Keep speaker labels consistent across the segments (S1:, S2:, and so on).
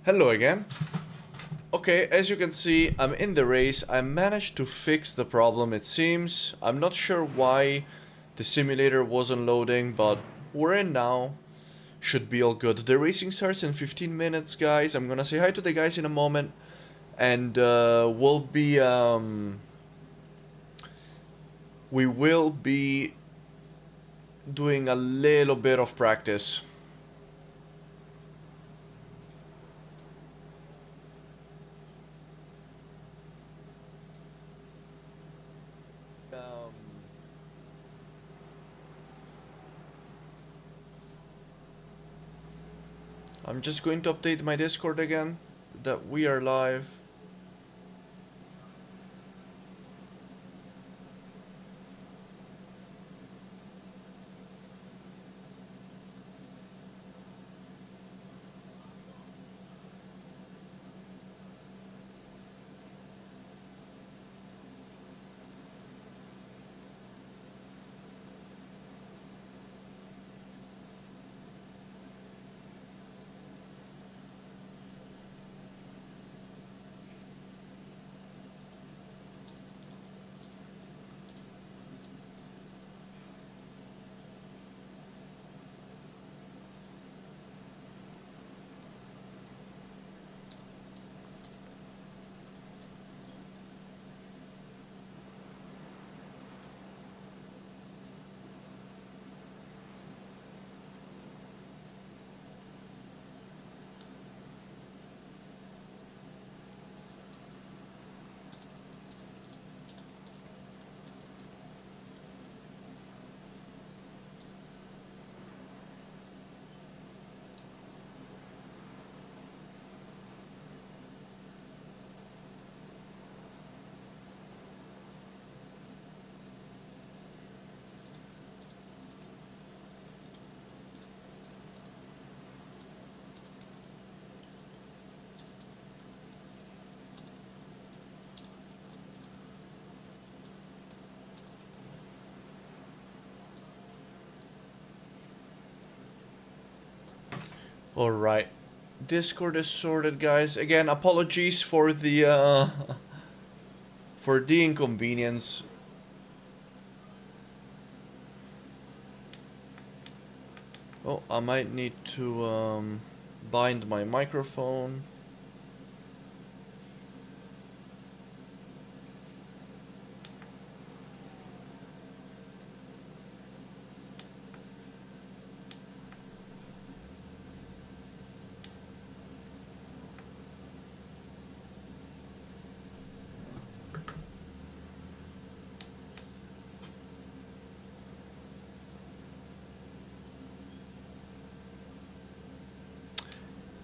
S1: Hello again. Okay, as you can see, I'm in the race. I managed to fix the problem, it seems. I'm not sure why the simulator wasn't loading, but we're in now. Should be all good. The racing starts in 15 minutes, guys. I'm gonna say hi to the guys in a moment. And we will be doing a little bit of practice. I'm just going to update my Discord again, that we are live. Alright. Discord is sorted, guys. Again, apologies for the for the inconvenience. Oh, I might need to bind my microphone.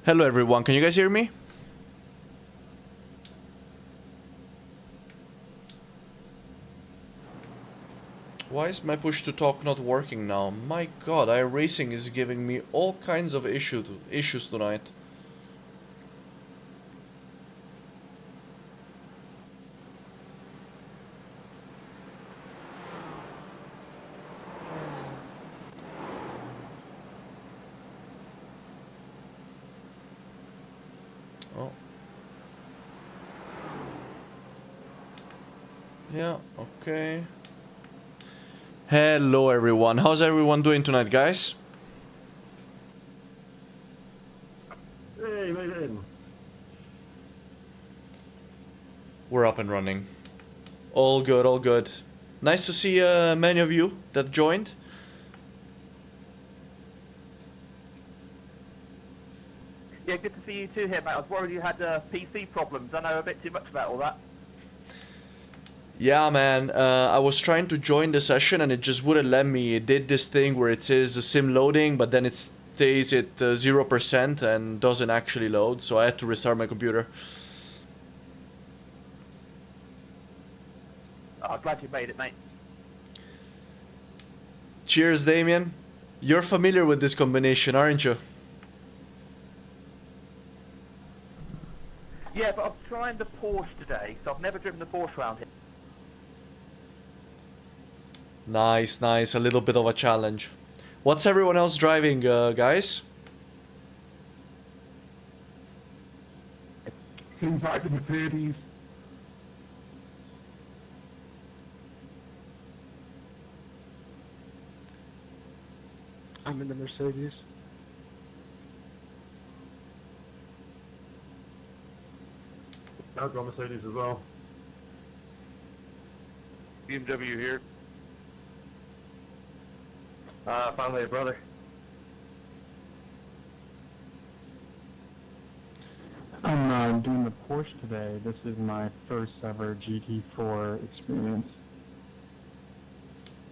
S1: Hello everyone, can you guys hear me? Why is my push to talk not working now? My god, iRacing is giving me all kinds of issues tonight. Oh. Yeah, okay. Hello everyone, how's everyone doing tonight, guys?
S2: Hey, man.
S1: We're up and running. All good, all good. Nice to see many of you that joined.
S3: Yeah, good to see you too here, mate. I was worried you had PC problems. I know a bit too much about all that.
S1: Yeah, man, I was trying to join the session and it just wouldn't let me. It did this thing where it says sim loading, but then it stays at 0% and doesn't actually load, so I had to restart my computer.
S3: Oh, glad you made it, mate.
S1: Cheers, Damien. You're familiar with this combination, aren't you?
S3: Yeah, but I'm trying the Porsche today, so I've never driven the Porsche around here.
S1: Nice, nice. A little bit of a challenge. What's everyone else driving, guys?
S2: Inside the Mercedes.
S4: I'm in the Mercedes.
S2: I've got Mercedes as well.
S5: BMW here.
S3: Finally a brother.
S4: I'm doing the Porsche today. This is my first ever GT4 experience.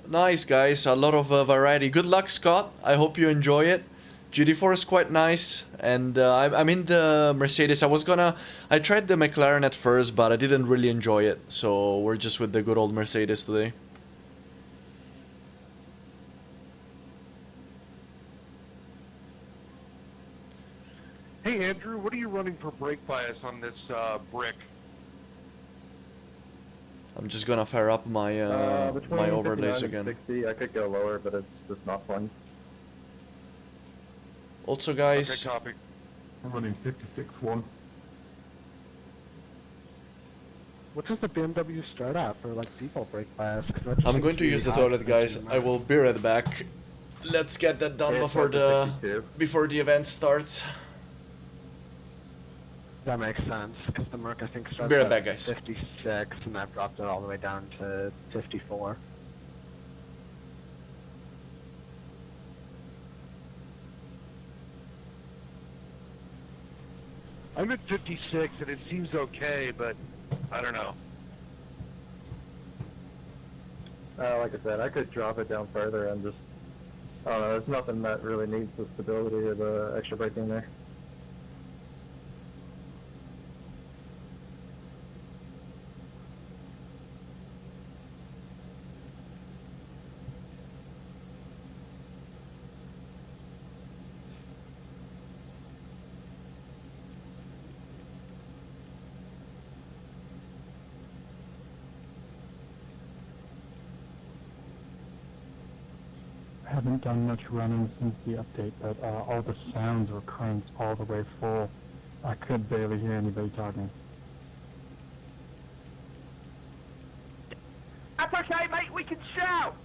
S1: Nice, guys. A lot of variety. Good luck, Scott. I hope you enjoy it. GT4 is quite nice, and I'm in the Mercedes. I tried the McLaren at first, but I didn't really enjoy it. So we're just with the good old Mercedes today.
S5: Hey Andrew, what are you running for brake bias on this brick?
S1: I'm just gonna fire up my my overlays again.
S3: 60, I could go lower, but it's just not fun.
S1: Also,
S5: Okay,
S1: guys,
S5: copy.
S2: I'm running 56-1.
S4: What does the BMW start at for like default brake bias? 'Cause that just
S1: I'm
S4: seems
S1: going to
S4: really
S1: use the
S4: high
S1: toilet,
S4: for
S1: guys.
S4: GT4.
S1: I will be right back. Let's get that done
S3: Yeah,
S1: before
S3: it's up to 62.
S1: the event starts.
S4: That makes sense, because the Merc I think starts
S1: Be right
S4: at
S1: back, guys.
S4: 56, and I've dropped it all the way down to 54.
S5: I'm at 56 and it seems okay, but I don't know.
S3: Like I said, I could drop it down further and just, I don't know, there's nothing that really needs the stability or the extra braking there.
S4: I haven't done much running since the update, but all the sounds were cranked all the way full. I could barely hear anybody talking.
S3: That's okay, mate, we can shout!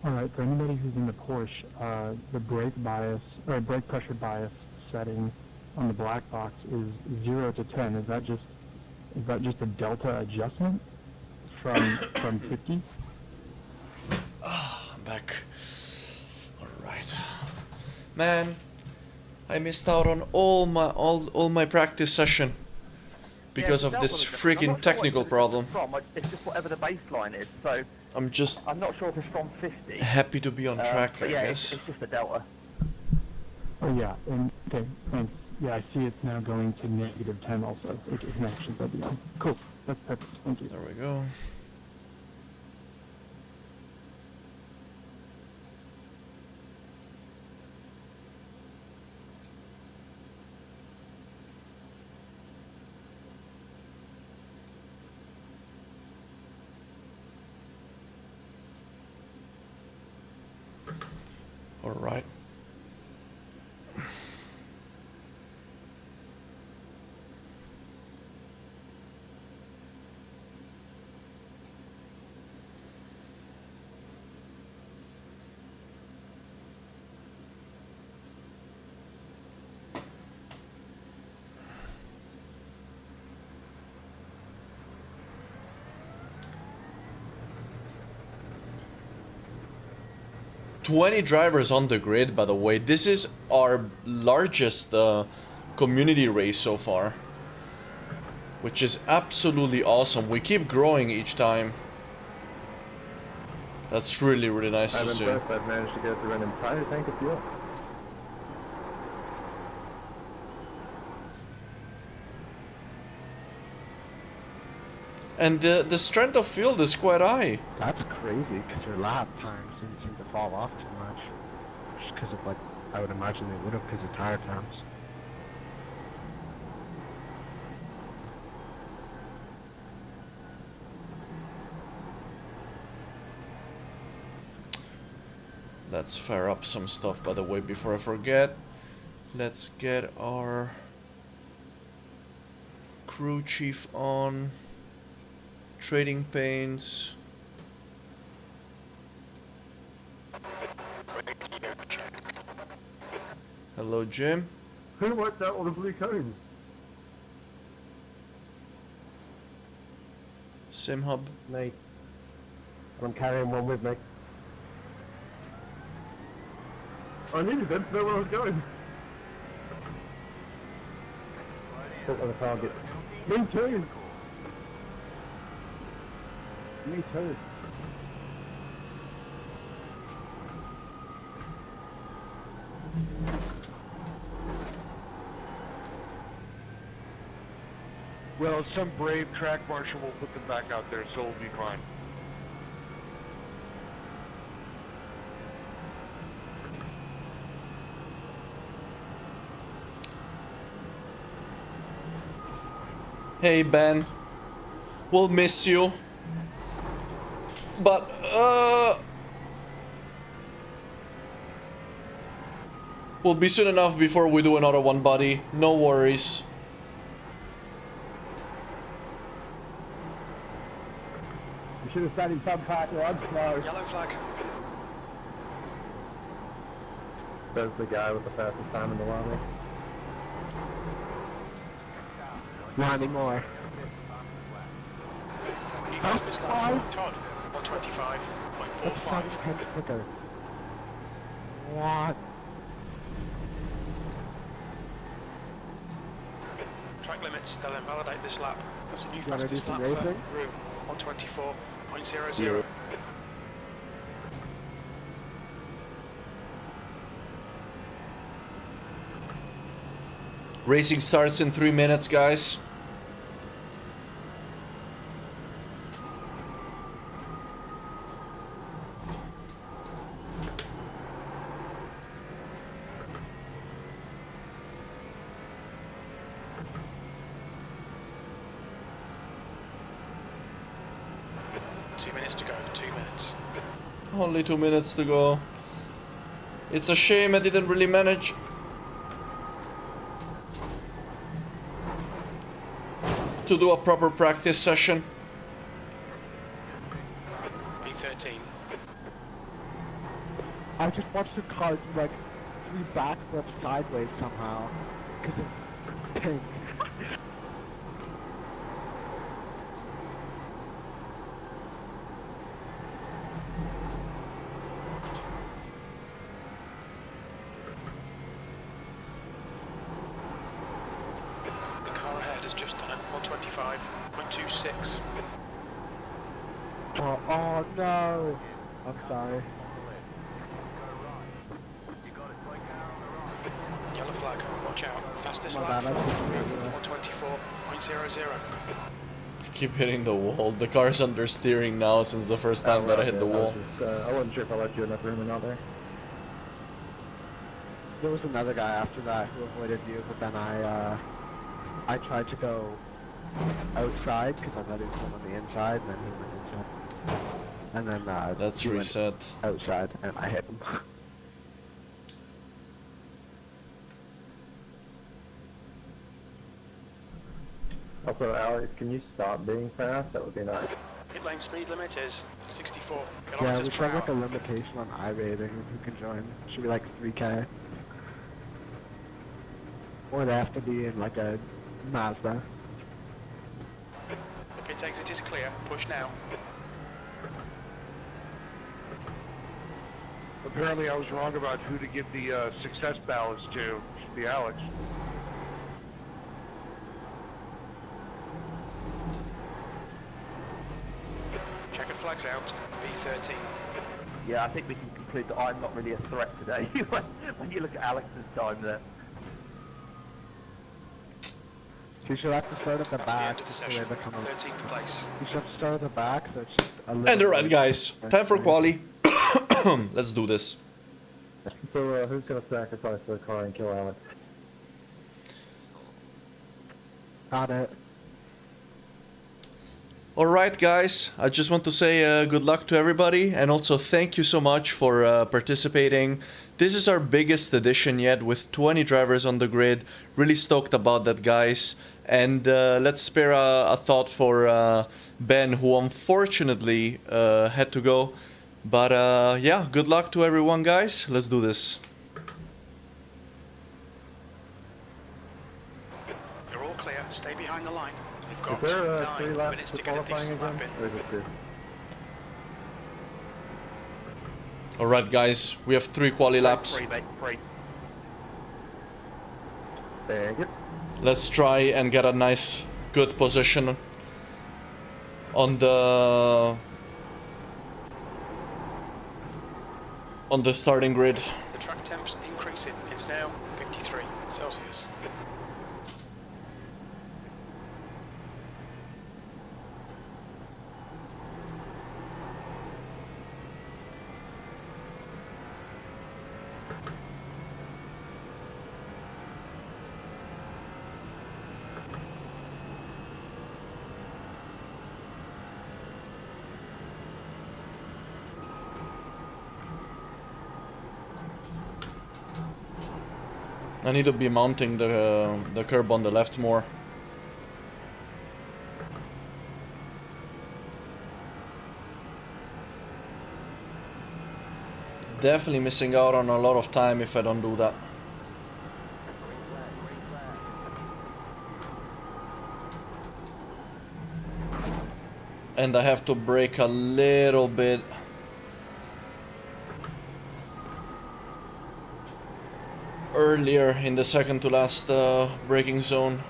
S4: Alright, for anybody who's in the Porsche, the brake bias, or brake pressure bias setting on the black box is 0 to 10. Is that just a delta adjustment from 50?
S1: I'm back. Alright. Man, I missed out on all my practice session because of this freaking technical problem.
S3: It's just whatever the baseline is, so
S1: I'm just
S3: I'm not sure if it's from 50.
S1: happy to be on track, I
S3: But yeah,
S1: guess.
S3: it's just a delta.
S4: Oh yeah, and okay, thanks. Yeah, I see it's now going to negative 10 also. Okay, connections will be on. Cool, that's perfect, thank you.
S1: There we go. All right. "20 drivers on the grid, by the way. This is our largest community race so far, which is absolutely awesome. We keep growing each time. That's really, really nice to see.
S3: I've managed to get through an entire tank of fuel.
S1: And the strength of field is quite high.
S4: That's crazy, because your lap times didn't seem to fall off too much. Just because of, like, I would imagine they would have because of tire times.
S1: Let's fire up some stuff, by the way, before I forget. Let's get our crew chief on. Trading panes. Hello, Jim.
S2: Who wiped out all the blue cones?
S1: Sim Hub.
S3: Me. I'm carrying one with me.
S2: I needed them to know where I was going.
S3: Put on the target.
S2: Me too.
S3: Me too.
S5: Well, some brave track marshal will put them back out there, so we'll be fine.
S1: Hey, Ben. We'll miss you. But, we'll be soon enough before we do another one, buddy. No worries.
S3: You should have stayed in some park lodge. No.
S6: Yellow flag.
S3: There's the guy with the fastest time in the lobby. Not anymore.
S6: You fastest lap. Todd, 125.45.
S3: Quicker. What?
S6: Track limits, they'll invalidate this lap. That's a new
S3: wanna
S6: fastest
S3: do
S6: lap
S3: some
S6: for
S3: racing?
S6: room 124.00.
S3: Yeah.
S1: Racing starts in 3 minutes, guys. Only 2 minutes to go. It's a shame I didn't really manage to do a proper practice session.
S6: B13.
S3: I just watched the car do like 3 backflips sideways somehow. Because it's pink.
S6: The car ahead has just done it. 125.26.
S3: Oh no! I'm sorry.
S6: Yellow flag, watch out. Fastest
S3: My
S6: lap
S3: bad,
S6: for
S3: I just-
S6: room 124.00.
S1: Keep hitting the wall. The car's understeering now since the first time that I hit the wall.
S3: I wasn't sure if I let you enough room or not there. There was another guy after that who avoided you, but then I tried to go outside because I thought he was going on the inside, and then he went inside. And then
S1: Let's
S3: he went
S1: reset.
S3: outside, and I hit him. Also, Alex, can you stop being fast? That would be nice.
S6: Pit lane speed limit is 64
S3: Yeah,
S6: kilometers
S3: we
S6: per
S3: should have like a
S6: hour.
S3: limitation on iRacing who can join. Should be like 3K. Or they have to be in like a Mazda.
S6: The pit exit is clear. Push now.
S5: Apparently I was wrong about who to give the success ballots to. Should be Alex.
S6: Checkered flags out. B13.
S7: Yeah, I think we can conclude that I'm not really a threat today when you look at Alex's time there.
S3: You should have to start at the
S6: That's the
S3: back
S6: end of the
S3: so they
S6: session.
S3: become a...
S6: 13th place.
S3: You should have to start at the back so it's just a little...
S1: And alright,
S3: bit
S1: guys. Time for quali. Let's do this.
S3: So who's gonna sacrifice their car and kill Alex? Got it.
S1: Alright guys, I just want to say good luck to everybody, and also thank you so much for participating. This is our biggest edition yet, with 20 drivers on the grid. Really stoked about that, guys. And let's spare a thought for Ben, who unfortunately had to go. But yeah, good luck to everyone, guys. Let's do this.
S6: You're all clear. Stay behind the line. You've got
S2: Is there
S6: 9
S2: 3 laps
S6: minutes
S2: for
S6: to get a
S2: qualifying
S6: decent lap
S2: again?
S6: in.
S2: Or is it 2?
S1: Alright guys, we have 3 quali laps.
S7: 3, mate, 3.
S2: There you go.
S1: Let's try and get a nice, good position on the starting grid.
S6: The track temp's increasing. It's now 53 Celsius.
S1: I need to be mounting the curb on the left more. Definitely missing out on a lot of time if I don't do that. And I have to brake a little bit. Earlier in the second to last braking zone.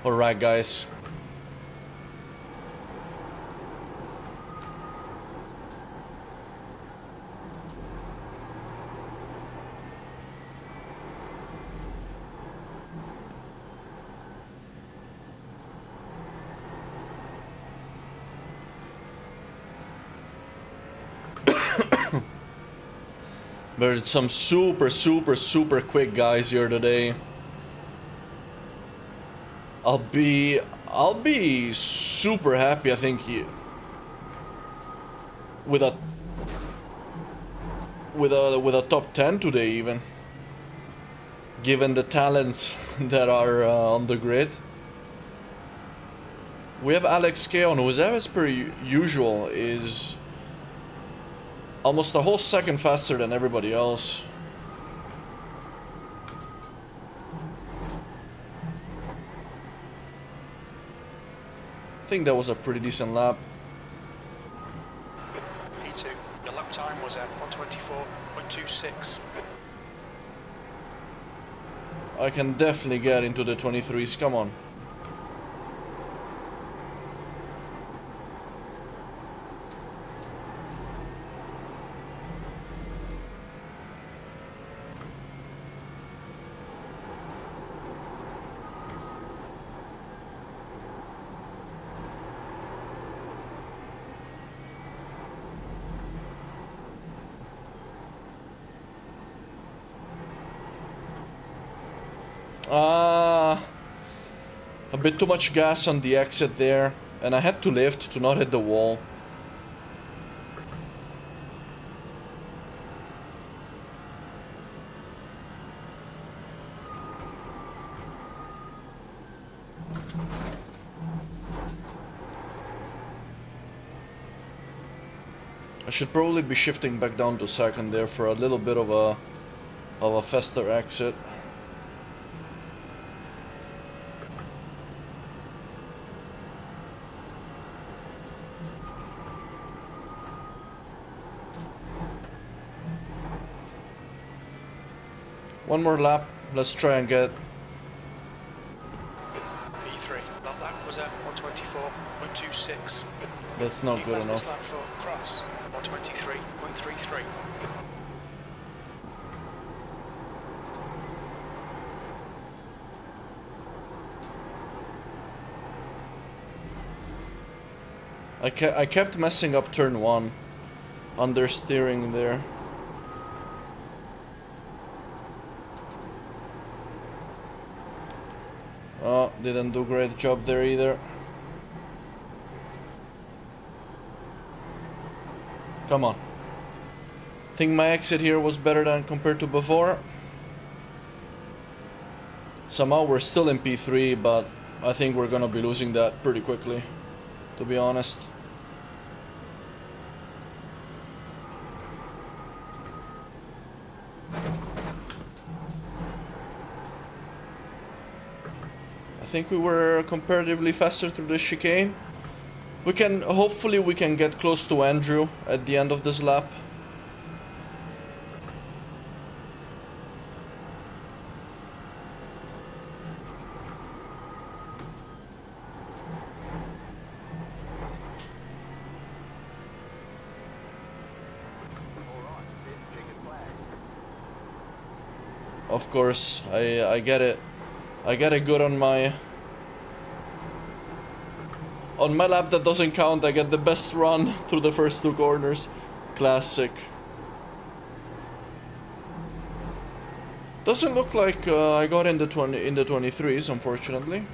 S1: Alright guys. There's some super quick guys here today. I'll be super happy, I think, with a top 10 today, even given the talents that are on the grid. We have Alex Keon, who is, as per usual, is almost a whole second faster than everybody else. I think that was a pretty decent lap.
S6: P2. The lap time was at 124.26.
S1: I can definitely get into the 23s, come on. A bit too much gas on the exit there, and I had to lift to not hit the wall. I should probably be shifting back down to second there for a little bit of a faster exit. One more lap, let's try and get...
S6: P3. That lap was at 124.26.
S1: That's not good enough.
S6: Lap for Cross, 123.33.
S1: I kept messing up turn 1. Understeering there. Oh, didn't do great job there either. Come on. Think my exit here was better than compared to before. Somehow we're still in P3, but I think we're gonna be losing that pretty quickly, to be honest. I think we were comparatively faster through the chicane. Hopefully we can get close to Andrew at the end of this lap. Of course, I get it. I get it good on my lap that doesn't count. I get the best run through the first 2 corners. Classic. Doesn't look like I got in the 23s, unfortunately.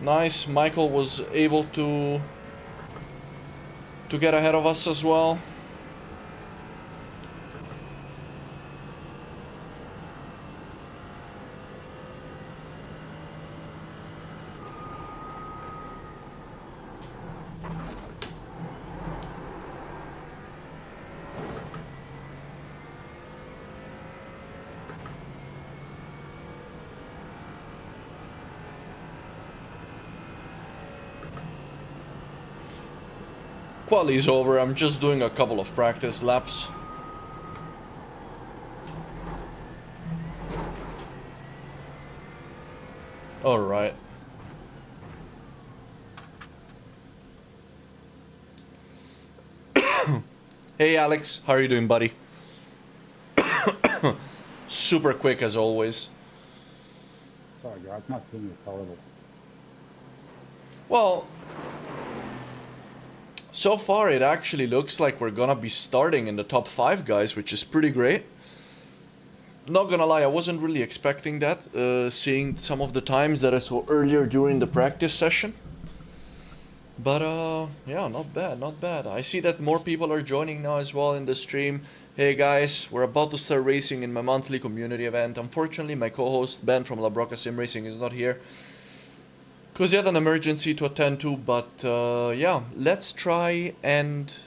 S1: Nice, Michael was able to get ahead of us as well. Quali's over, I'm just doing a couple of practice laps. Alright. Hey Alex, how are you doing, buddy? Super quick as always.
S8: Sorry guys, my thing is horrible.
S1: Well, so far it actually looks like we're gonna be starting in the top 5, guys, which is pretty great. Not gonna lie, I wasn't really expecting that, seeing some of the times that I saw earlier during the practice session. But yeah, not bad, not bad. I see that more people are joining now as well in the stream. Hey guys, we're about to start racing in my monthly community event. Unfortunately, my co-host Ben from Broca Sim Racing is not here, because he had an emergency to attend to, but yeah, let's try and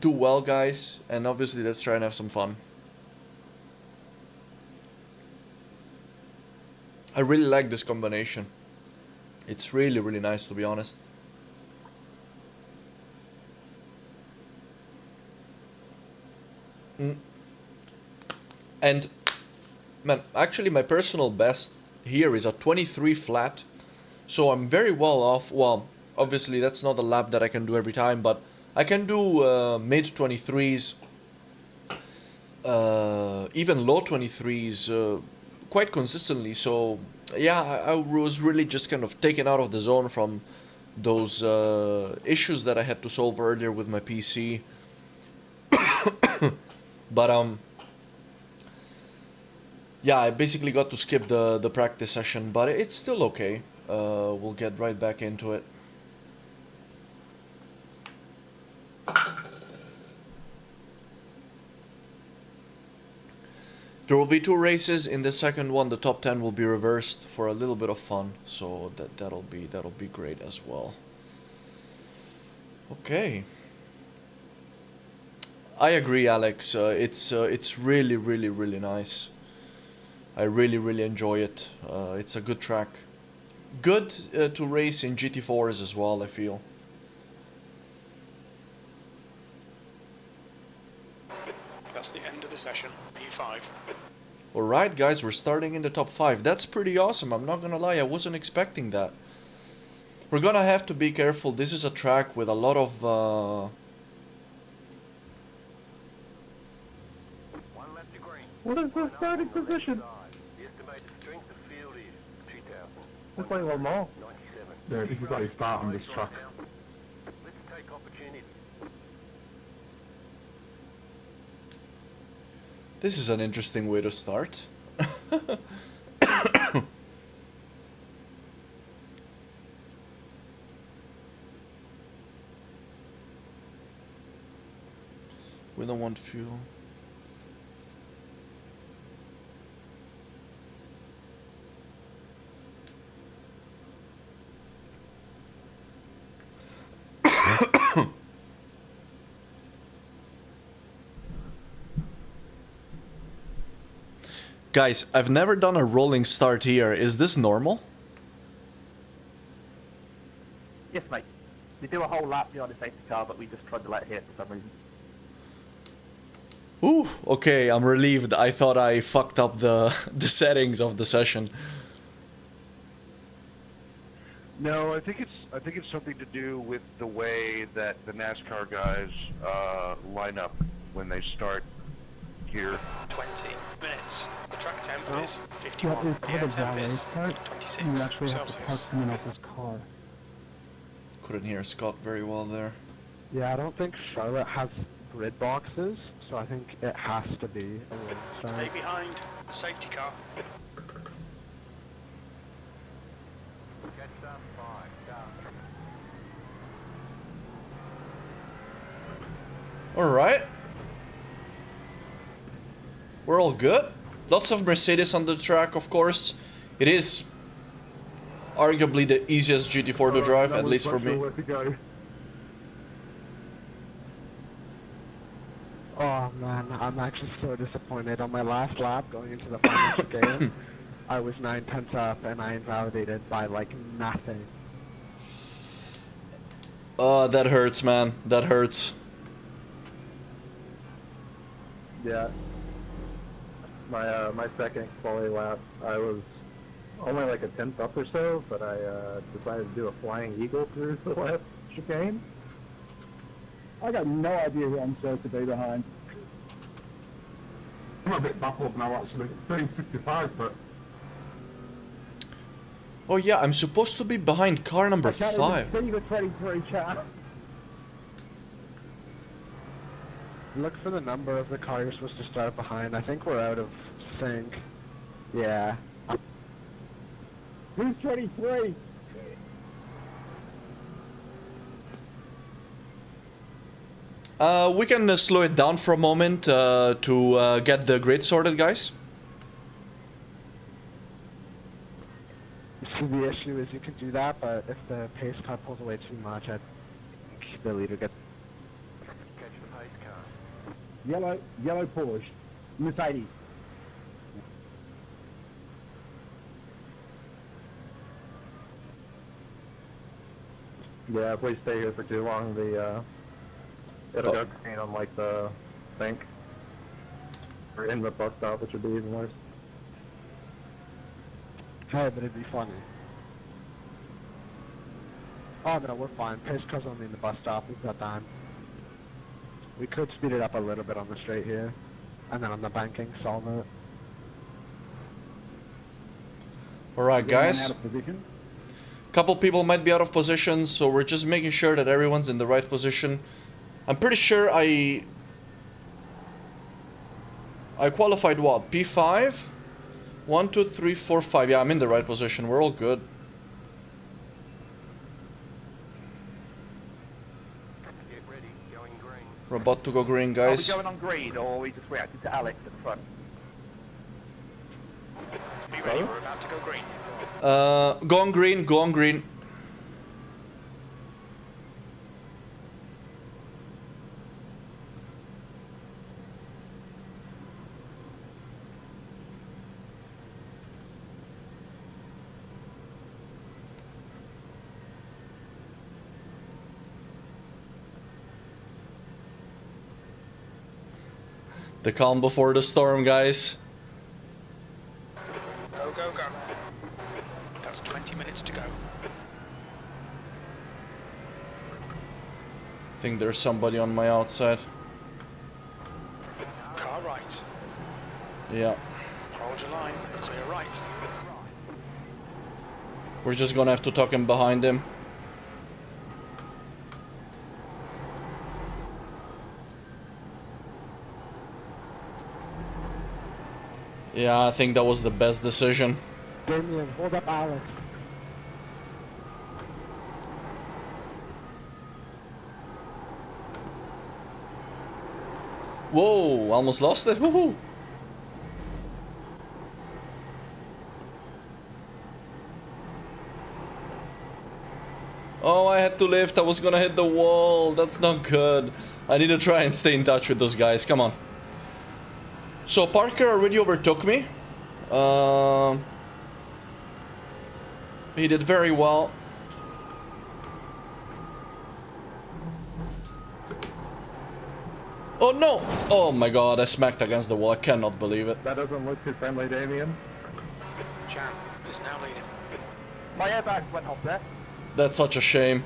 S1: do well, guys, and obviously let's try and have some fun. I really like this combination. It's really, really nice, to be honest. And, man, actually my personal best here is a 23 flat. So I'm very well off. Well, obviously that's not a lap that I can do every time, but I can do mid 23s, even low 23s quite consistently. So yeah, I was really just kind of taken out of the zone from those issues that I had to solve earlier with my PC. But yeah, I basically got to skip the practice session, but it's still okay. We'll get right back into it. There will be 2 races. In the second one, the top 10 will be reversed for a little bit of fun, so that'll be great as well. Okay. I agree, Alex. It's really, really, really nice. I really, really enjoy it. It's a good track. Good to race in GT4s as well, I feel.
S6: That's the end of the session, P5.
S1: Alright guys, we're starting in the top 5. That's pretty awesome, I'm not gonna lie, I wasn't expecting that. We're gonna have to be careful. This is a track with a lot of
S2: What is the starting position? It's like one more.
S5: Yeah, this is how you start on this truck.
S1: This is an interesting way to start. We don't want fuel. Guys, I've never done a rolling start here. Is this normal?
S7: Yes, mate. We do a whole lap behind the safety car, but we just tried to let it hit for some reason.
S1: Ooh, okay, I'm relieved. I thought I fucked up the settings of the session.
S5: No, I think it's something to do with the way that the NASCAR guys line up when they start here.
S6: 20 minutes. The track temp is
S4: What
S6: 51.
S4: is
S6: The
S4: called
S6: air
S4: a
S6: temp
S4: valet
S6: is
S4: part?
S6: 26
S4: You actually have to
S6: Celsius.
S4: park someone else's car.
S1: Couldn't hear Scott very well there.
S3: Yeah, I don't think Charlotte has grid boxes, so I think it has to be a rolling
S6: Stay
S3: start.
S6: behind the safety car.
S1: Alright. We're all good. Lots of Mercedes on the track, of course. It is arguably the easiest GT4 to drive,
S2: That
S1: at
S2: was
S1: least for
S2: not sure
S1: me.
S2: where to go.
S3: Oh man, I'm actually so disappointed. On my last lap going into the final chicane, I was 9/10 up and I invalidated by like nothing.
S1: That hurts, man. That hurts.
S2: Yeah. My second quality lap, I was only like a tenth up or so, but I decided to do a flying eagle through the last chicane.
S8: I got no idea who I'm supposed to be behind.
S5: I'm a bit baffled now, actually. 355, but
S1: Oh yeah, I'm supposed to be behind car number
S8: I can't
S1: 5.
S8: even see the 23 chat.
S3: Look for the number of the car you're supposed to start behind. I think we're out of sync. Yeah.
S8: Who's 23?
S1: We can slow it down for a moment to get the grid sorted, guys.
S3: See, the issue is you can do that, but if the pace car pulls away too much, I think the leader gets...
S8: Yellow Porsche. Mercedes.
S2: Yeah, if we stay here for too long, it'll go green on like the sink. Or in the bus stop, which would be even worse.
S3: Hey, but it'd be funny. Oh no, we're fine. Pace car's only in the bus stop. We've got time. We could speed it up a little bit on the straight here, and then on the banking, solve it.
S1: Alright,
S8: Anyone
S1: guys.
S8: out of position?
S1: Couple people might be out of position, so we're just making sure that everyone's in the right position. I'm pretty sure I qualified what? P5? 1, 2, 3, 4, 5. Yeah, I'm in the right position. We're all good. We're about to go green, guys.
S7: Are we going on green, or are we just reacting to Alex at the front?
S6: Be ready, we're about to go green.
S1: Go on green, go on green. The calm before the storm, guys.
S6: Go, go, go. That's 20 minutes to go.
S1: think there's somebody on my outside.
S6: Car right.
S1: Yeah.
S6: Hold your line. Clear right.
S1: We're just gonna have to tuck him behind him. Yeah, I think that was the best decision.
S3: Damien, hold up Alex.
S1: Whoa, almost lost it. Woohoo! Oh, I had to lift. I was gonna hit the wall. That's not good. I need to try and stay in touch with those guys. Come on. So Parker already overtook me. He did very well. Oh no! Oh my god, I smacked against the wall. I cannot believe it.
S2: That doesn't look too friendly, Damien.
S6: Jam is now leading.
S7: My airbag went off there.
S1: That's such a shame.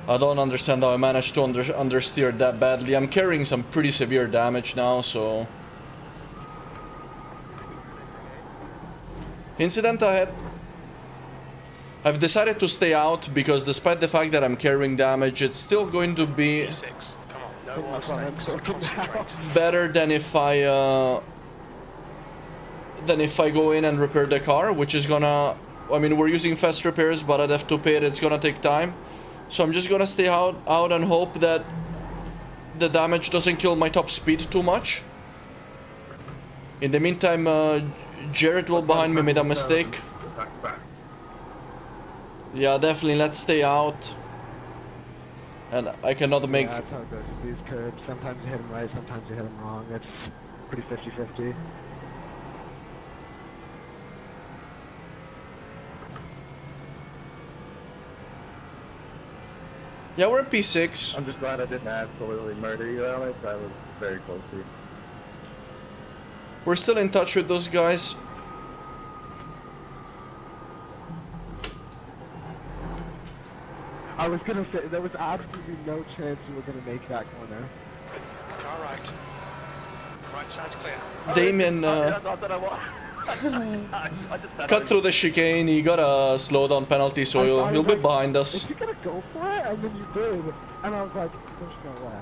S1: I don't understand how I managed to understeer that badly. I'm carrying some pretty severe damage now, so... Incident ahead. I've decided to stay out because despite the fact that I'm carrying damage, it's still going to be
S6: P6. Come on, no more snakes. Concentrate.
S1: better than if I go in and repair the car, which is gonna... I mean, we're using fast repairs, but I'd have to pay it. It's gonna take time. So I'm just gonna stay out and hope that the damage doesn't kill my top speed too much. In the meantime, Jared will behind me made a mistake. Yeah, definitely, let's stay out. And I cannot make...
S3: Yeah, that's how it goes with these curbs. Sometimes you hit them right, sometimes you hit them wrong. It's pretty 50-50.
S1: Yeah, we're in P6.
S2: I'm just glad I didn't absolutely murder you, Alex. I was very close to you.
S1: We're still in touch with those guys.
S3: I was gonna say, there was absolutely no chance you were gonna make that corner.
S6: Car right. Right side's clear.
S1: Damien
S7: I don't know what. I just said
S1: cut through the chicane. He got a slowdown penalty, so he'll be behind us.
S3: Is he gonna go for it? And then you did. And I was like, there's no way.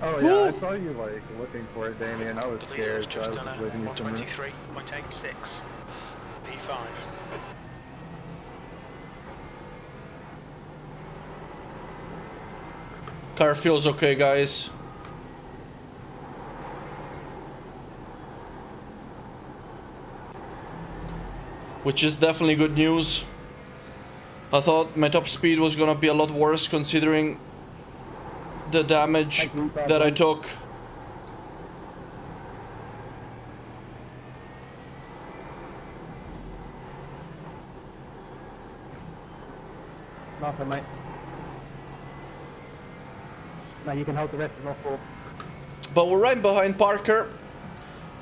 S2: Oh yeah, I saw you like looking for it, Damien. I was
S6: The leader has
S2: scared, so I
S6: just
S2: was
S6: done
S2: just
S6: a
S2: waiting for a minute.
S6: 123.86. P5.
S1: Car feels okay, guys. Which is definitely good news. I thought my top speed was gonna be a lot worse considering the damage that I took.
S8: Nothing, mate. Now you can hold the rest of my four.
S1: But we're right behind Parker.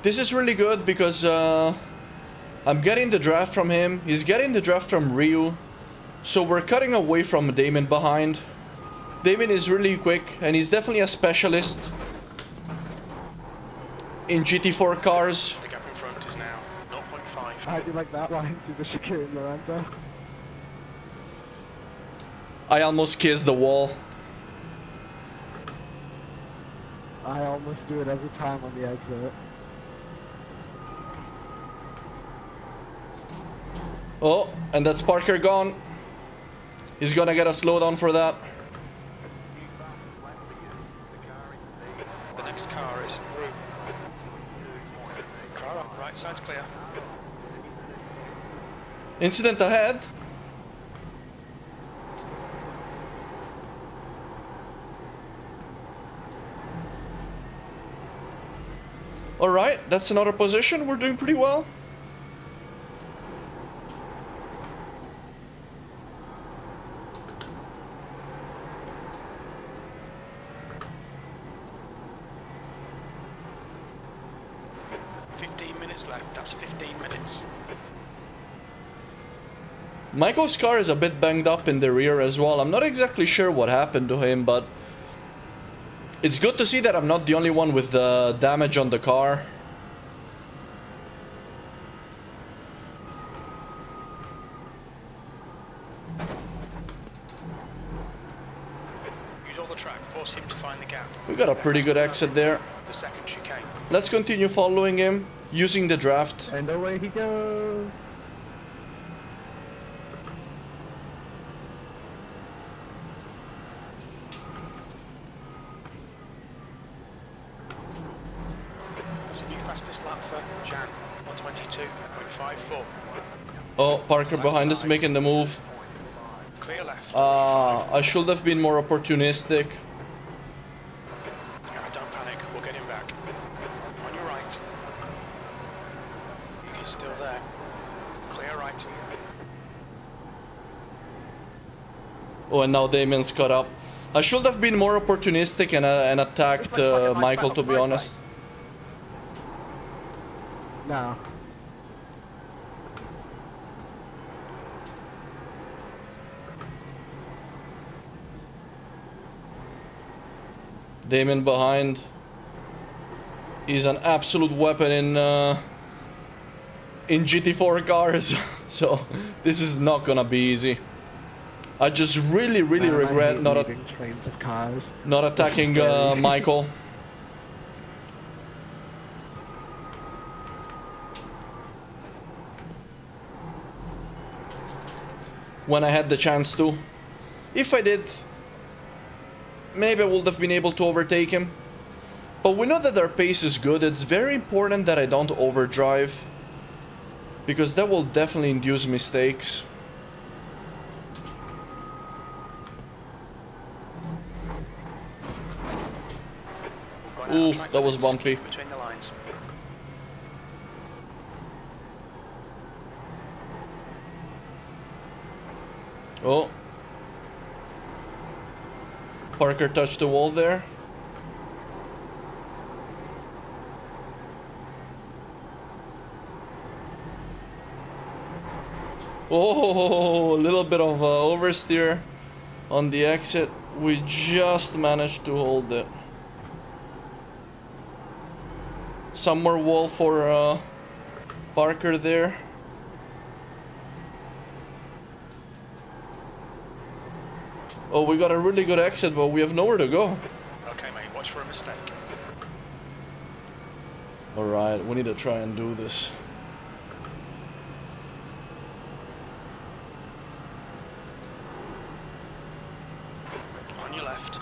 S1: This is really good because I'm getting the draft from him. He's getting the draft from Ryu. So we're cutting away from Damon behind. Damon is really quick and he's definitely a specialist in GT4 cars.
S6: The gap in front is now 0.5.
S3: I do like that line through the chicane, Lorenzo.
S1: I almost kissed the wall.
S3: I almost do it every time on the exit.
S1: Oh, and that's Parker gone. He's gonna get a slowdown for that.
S6: The next car is Root. Car up, right side's clear.
S1: Incident ahead. Alright, that's another position. We're doing pretty well.
S6: Left, that's 15 minutes.
S1: Michael's car is a bit banged up in the rear as well. I'm not exactly sure what happened to him, but it's good to see that I'm not the only one with the damage on the car.
S6: Use all the track, force him to find the gap.
S1: We got a pretty good exit there.
S6: The second chicane.
S1: Let's continue following him, using the draft.
S2: And away he goes.
S6: That's a new fastest lap for Jan. 122.54.
S1: Oh, Parker behind us making the move.
S6: Clear left.
S1: I should have been more opportunistic.
S6: Don't panic, we'll get him back. On your right. He's still there. Clear right.
S1: Oh, and now Damien's caught up. I should have been more opportunistic and attacked Michael, to be honest.
S3: No.
S1: Damien behind. He's an absolute weapon in GT4 cars, so this is not gonna be easy. I just really regret not
S3: trains of cars.
S1: not attacking Michael. When I had the chance to. If I did, maybe I would have been able to overtake him. But we know that our pace is good. It's very important that I don't overdrive, because that will definitely induce mistakes. Ooh, that was bumpy.
S6: Between the lines.
S1: Oh. Parker touched the wall there. Oh, a little bit of oversteer on the exit. We just managed to hold it. Some more wall for Parker there. Oh, we got a really good exit, but we have nowhere to go.
S6: Okay, mate, watch for a mistake.
S1: Alright, we need to try and do this.
S6: On your left.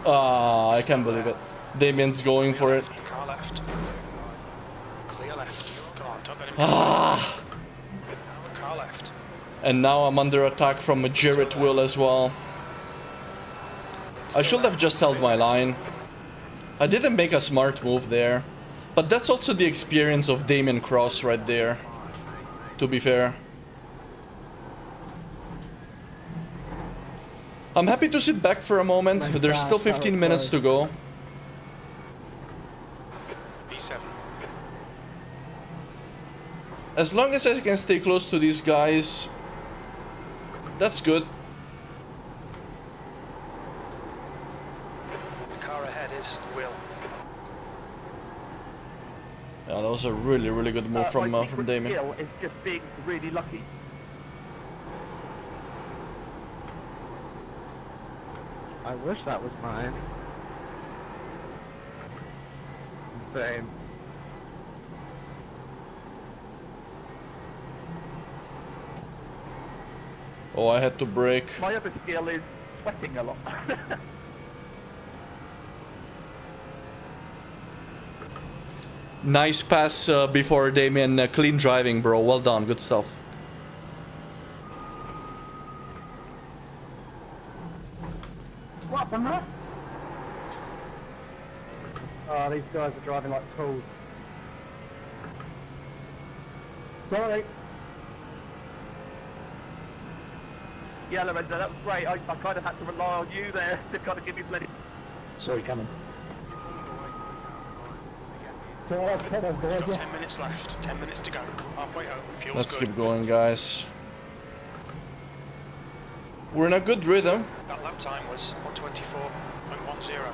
S1: Ah, I can't believe it. Damien's going for it.
S6: Car left. Clear left. Come on, don't let him.
S1: Ah!
S6: Car left.
S1: And now I'm under attack from a Jarrett wheel as well. I should have just held my line. I didn't make a smart move there. But that's also the experience of Damien Cross right there, to be fair. I'm happy to sit back for a moment. There's still 15 minutes to go.
S6: B7.
S1: As long as I can stay close to these guys, that's good.
S6: The car ahead is Will.
S1: Yeah, that was a really good move from Damien.
S7: Skill is just being really lucky.
S3: I wish that was mine.
S2: Same.
S1: Oh, I had to brake.
S7: My other skill is sweating a lot.
S1: Nice pass before Damien. Clean driving, bro. Well done. Good stuff.
S8: What happened there? Oh, these guys are driving like tools. Sorry.
S7: Yeah, Lorenzo, that was great. I kind of had to rely on you there to kind of give me plenty.
S8: Sorry, coming. So
S6: Got 10 minutes left. 10 minutes to go. Halfway home. Fuel's
S1: Let's
S6: good.
S1: keep going, guys. We're in a good rhythm.
S6: That lap time was 124.10.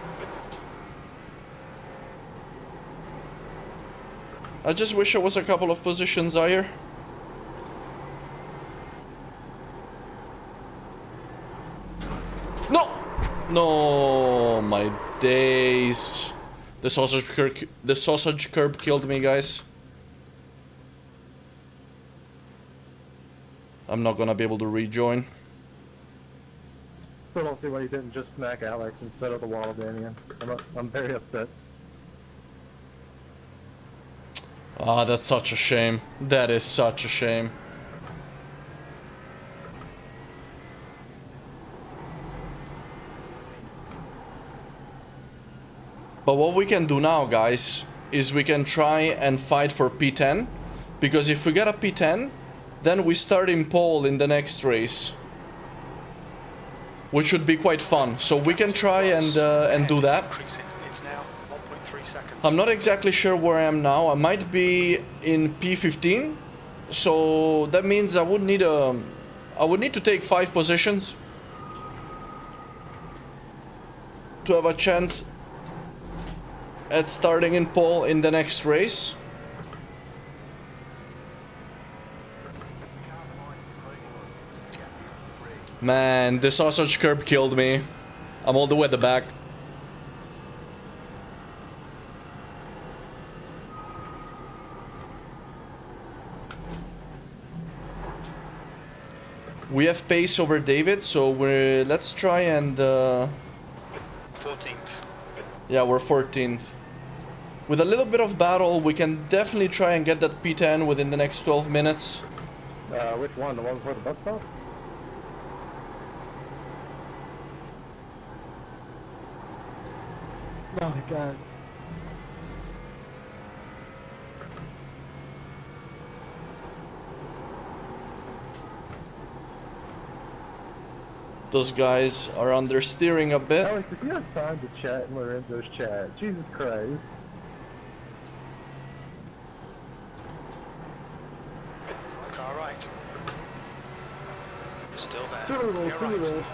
S1: I just wish I was a couple of positions higher. No! No, my days. The sausage curb killed me, guys. I'm not gonna be able to rejoin.
S2: Still don't see why you didn't just smack Alex instead of the wall, Damien. I'm very upset.
S1: Ah, that's such a shame. That is such a shame. But what we can do now, guys, is we can try and fight for P10. Because if we get a P10, then we start in pole in the next race. Which would be quite fun. So we can try and do that.
S6: It's now 1.3 seconds.
S1: I'm not exactly sure where I am now. I might be in P15. So that means I would need to take 5 positions to have a chance at starting in pole in the next race. Man, the sausage curb killed me. I'm all the way at the back. We have pace over David, so let's try and
S6: 14th.
S1: yeah, we're 14th. With a little bit of battle, we can definitely try and get that P10 within the next 12 minutes.
S2: Which one? The one before the bus stop?
S3: Oh my god.
S1: Those guys are understeering a bit.
S2: Alex, if you have time to chat in Lorenzo's chat, Jesus Christ.
S6: Car right. Still there.
S2: Toodle-oo,
S6: You're
S2: toodle-oo.
S6: right.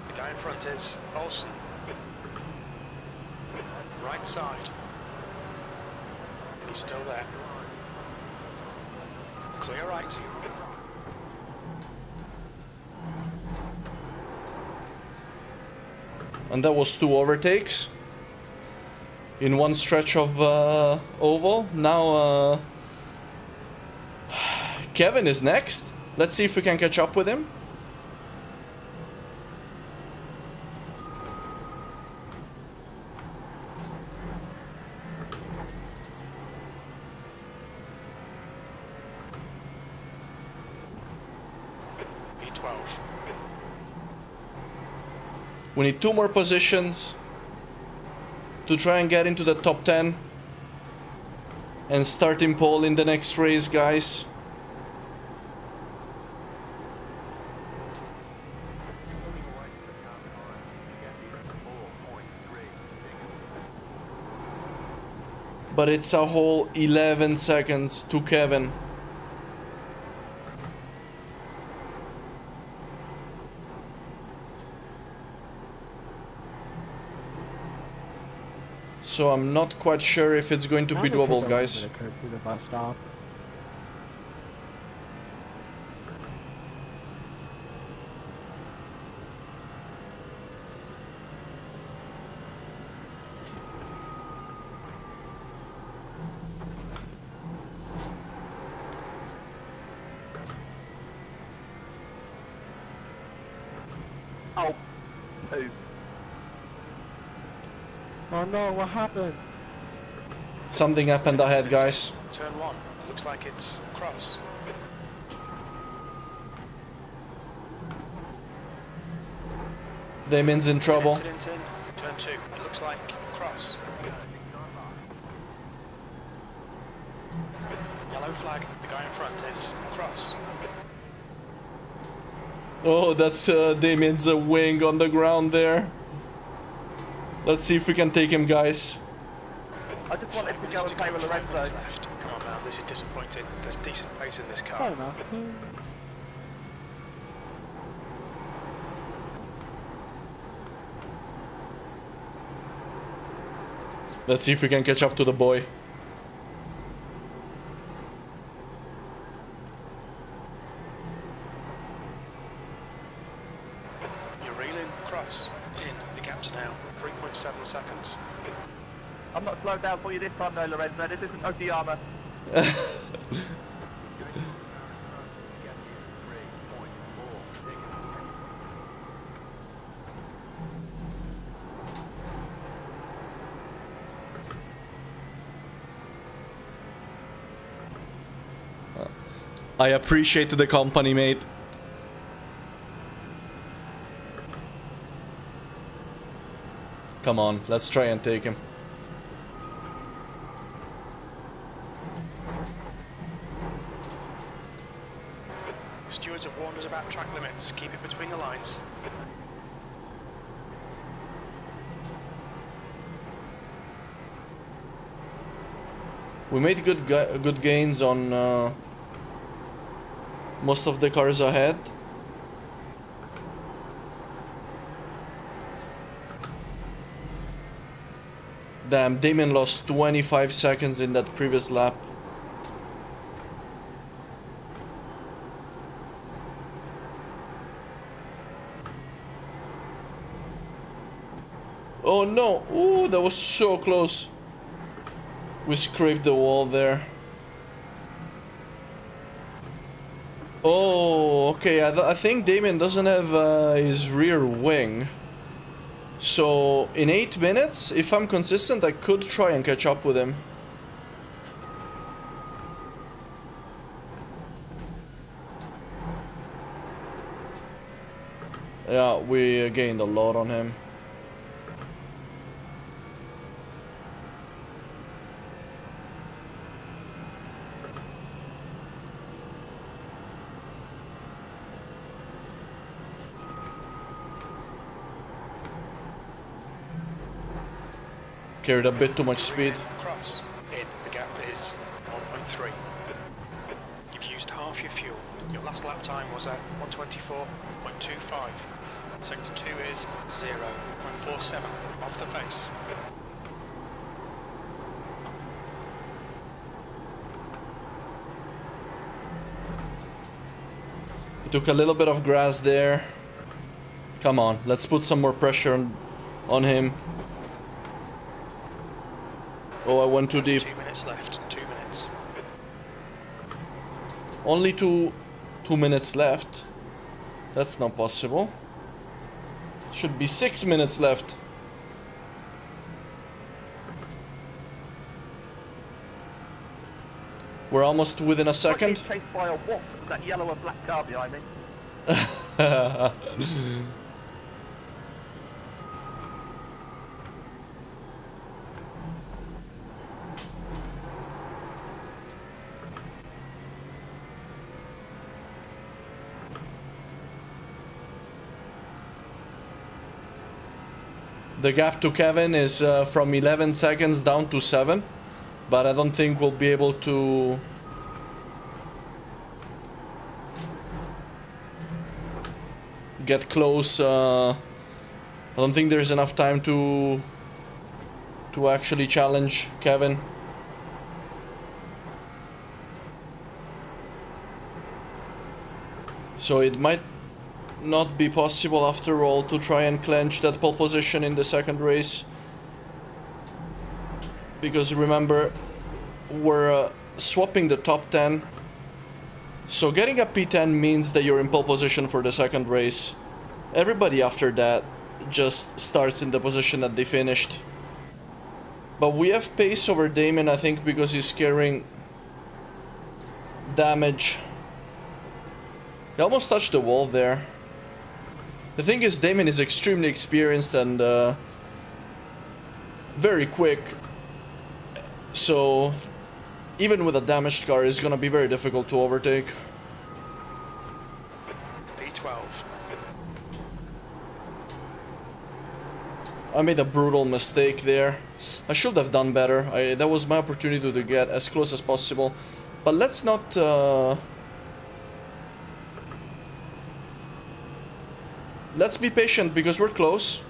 S6: The guy in front is Olsen. Right side. He's still there. Clear right.
S1: And that was 2 overtakes in one stretch of oval. Now Kevin is next. Let's see if we can catch up with him.
S6: P12.
S1: We need 2 more positions to try and get into the top 10 and start in pole in the next race, guys. But it's a whole 11 seconds to Kevin. So I'm not quite sure if it's going to be doable, guys.
S3: Through the bus stop.
S7: Oh, poop.
S3: Oh no, what happened?
S1: Something happened ahead, guys.
S6: Turn 1. Looks like it's cross.
S1: Damien's in trouble.
S6: Incident in turn 2. It looks like cross. Yellow flag. The guy in front is cross.
S1: Oh, that's Damien's wing on the ground there. Let's see if we can take him, guys.
S7: I just wanted to go and play with Lorenzo.
S6: Left. Come on now, this is disappointing. There's decent pace in this car.
S3: Fair enough.
S1: Let's see if we can catch up to the boy.
S6: You're reeling cross in. The gap's now 3.7 seconds.
S7: I'm not slowed down for you this time, though, Lorenzo. This isn't Okayama.
S1: I appreciate the company, mate. Come on, let's try and take him.
S6: The stewards have warned us about track limits. Keep it between the lines.
S1: We made good gains on most of the cars ahead. Damn, Damon lost 25 seconds in that previous lap. Oh no! Ooh, that was so close. We scraped the wall there. Oh, okay. I think Damien doesn't have his rear wing. So, in 8 minutes, if I'm consistent, I could try and catch up with him. Yeah, we gained a lot on him. Carried a bit too much speed.
S6: Cross in. The gap is 1.3. You've used half your fuel. Your last lap time was at 124.25. Sector 2 is 0.47 off the pace.
S1: He took a little bit of grass there. Come on, let's put some more pressure on him. Oh, I went too deep.
S6: 2 minutes left. 2 minutes.
S1: Only two minutes left. That's not possible. Should be 6 minutes left. We're almost within a second.
S7: Chased by a wasp with that yellow and black car behind me.
S1: The gap to Kevin is from 11 seconds down to 7, but I don't think we'll be able to get close. I don't think there's enough time to actually challenge Kevin. So it might not be possible after all to try and clench that pole position in the second race, because remember, we're swapping the top 10, so getting a P10 means that you're in pole position for the second race. Everybody after that just starts in the position that they finished. But we have pace over Damon, I think, because he's carrying damage. He almost touched the wall there. The thing is, Damon is extremely experienced and very quick, so even with a damaged car, it's gonna be very difficult to overtake.
S6: P12.
S1: I made a brutal mistake there. I should have done better. That was my opportunity to get as close as possible. But let's not... let's be patient because we're close.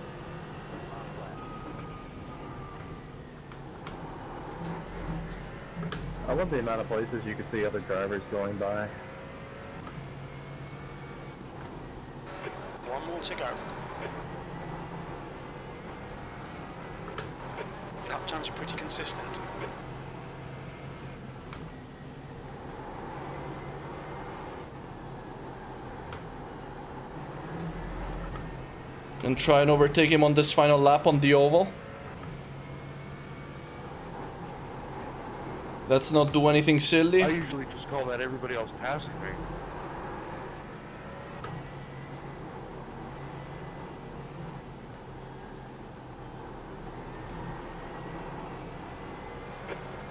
S2: I love the amount of places you can see other drivers going by.
S6: One more to go. Lap times are pretty consistent.
S1: And try and overtake him on this final lap on the oval. Let's not do anything silly.
S5: I usually just call that everybody else passing me.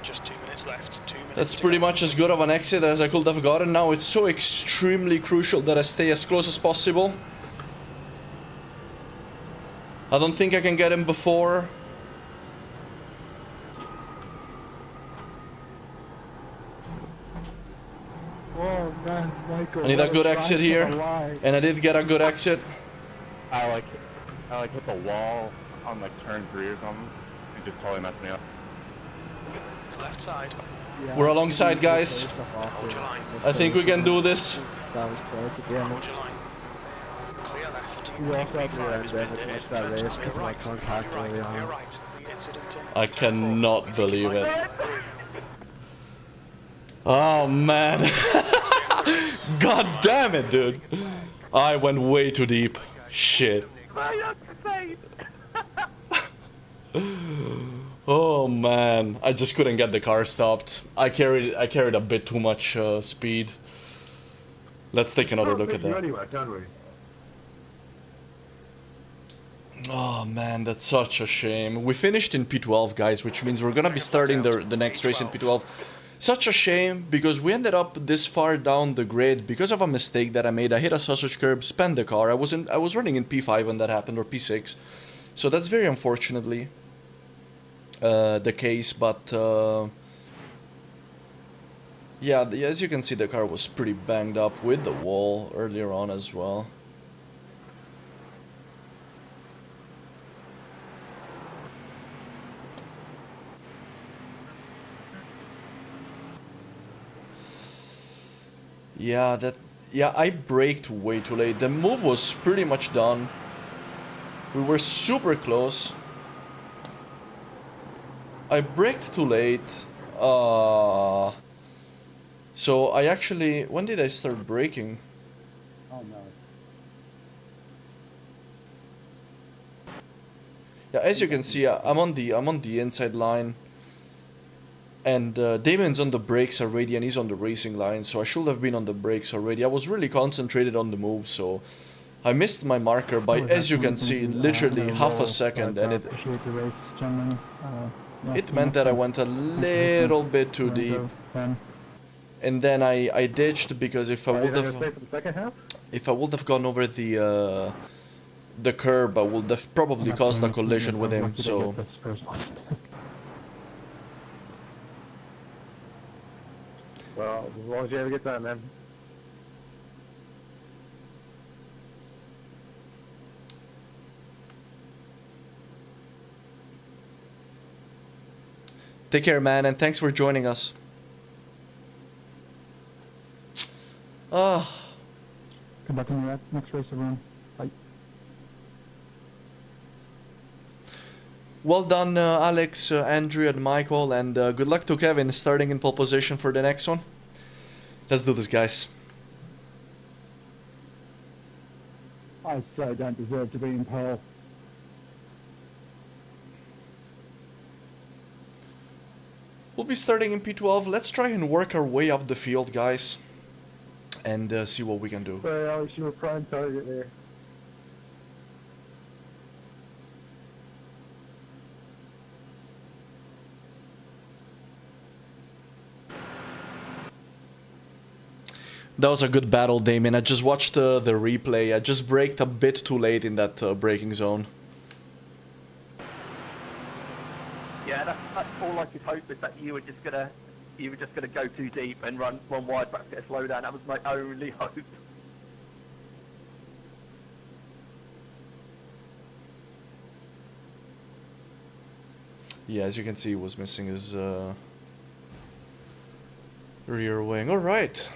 S6: Just 2 minutes left. 2 minutes.
S1: That's
S6: to
S1: pretty
S6: go.
S1: much as good of an exit as I could have gotten. Now it's so extremely crucial that I stay as close as possible. I don't think I can get him before.
S3: Oh man, Michael.
S1: I need a
S3: what
S1: good
S3: drive
S1: exit
S3: to
S1: here.
S3: the line.
S1: And I did get a good exit.
S2: I hit the wall on like turn 3 or something. It just totally messed me up.
S6: Left side.
S3: Yeah,
S1: We're alongside,
S3: you
S1: guys.
S3: close stuff off
S6: Hold your
S3: there.
S6: line.
S1: I think we can do this.
S3: That was close again.
S6: Hold your line. Clear left.
S3: You also have
S6: P5
S3: your
S6: is
S3: end
S6: bended.
S3: damage that race
S6: Clear
S3: because my
S6: right.
S3: contact
S6: Clear
S3: early
S6: right. Clear
S3: on.
S6: right. Incident in
S1: I
S6: turn
S1: cannot
S6: 4.
S1: believe it.
S6: Right.
S1: Oh man. God damn it, dude. I went way too deep. Shit. Oh man, I just couldn't get the car stopped. I carried a bit too much speed. Let's take another look at that.
S2: Anyway, can we?
S1: Oh man, that's such a shame. We finished in P12, guys, which means we're gonna be starting the next race in P12. Such a shame, because we ended up this far down the grid because of a mistake that I made. I hit a sausage curb, spun the car. I was running in P5 when that happened, or P6. So that's very unfortunately the case, but yeah, as you can see, the car was pretty banged up with the wall earlier on as well. Yeah, I braked way too late. The move was pretty much done. We were super close. I braked too late. So I actually... When did I start braking?
S8: Oh no.
S1: Yeah, as you can see, I'm on the inside line. And Damon's on the brakes already, and he's on the racing line, so I should have been on the brakes already. I was really concentrated on the move, so I missed my marker by, as you can see, literally half a second, and
S4: Appreciate the race, gentlemen. Yeah,
S1: it meant that I went a little bit too deep. And then I ditched, because if I would have
S2: Stay for the second half?
S1: if I would have gone over the curb, I would have probably caused a collision with him. So
S2: Well, as long as you have a good time, man.
S1: take care, man, and thanks for joining us.
S4: Good luck in the next race, everyone. Bye.
S1: Well done, Alex, Andrew, and Michael, and good luck to Kevin starting in pole position for the next one. Let's do this, guys.
S8: I so don't deserve to be in pole.
S1: We'll be starting in P12. Let's try and work our way up the field, guys, and see what we can do.
S2: Sorry, Alex, you were prime target there.
S1: That was a good battle, Damien. I just watched the replay. I just braked a bit too late in that braking zone.
S7: Yeah, that's all I could hope is that you were just gonna go too deep and run wide back, get a slow down. That was my only hope.
S1: Yeah, as you can see, he was missing his Rear wing, alright.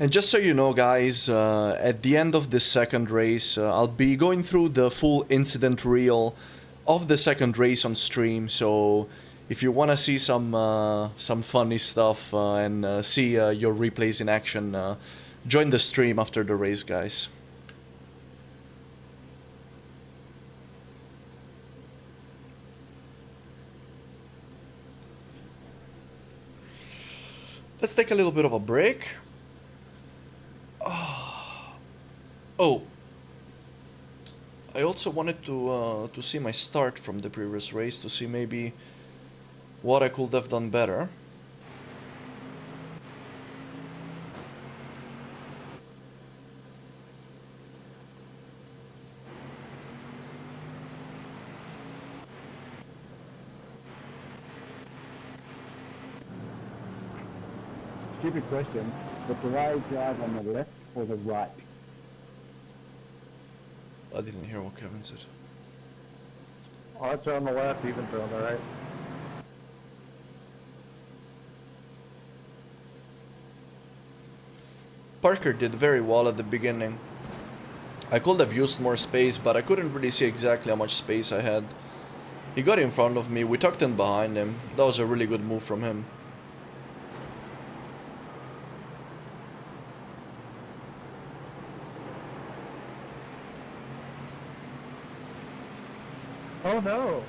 S1: And just so you know, guys, at the end of this second race, I'll be going through the full incident reel of the second race on stream. So if you want to see some funny stuff and see your replays in action, join the stream after the race, guys. Let's take a little bit of a break. Oh, I also wanted to see my start from the previous race to see maybe what I could have done better.
S8: Stupid question, but do I drive on the left or the right?
S1: I didn't hear what Kevin said.
S2: Odds are on the left, even on the right.
S1: Parker did very well at the beginning. I could have used more space, but I couldn't really see exactly how much space I had. He got in front of me, we tucked in behind him. That was a really good move from him.
S2: Oh no!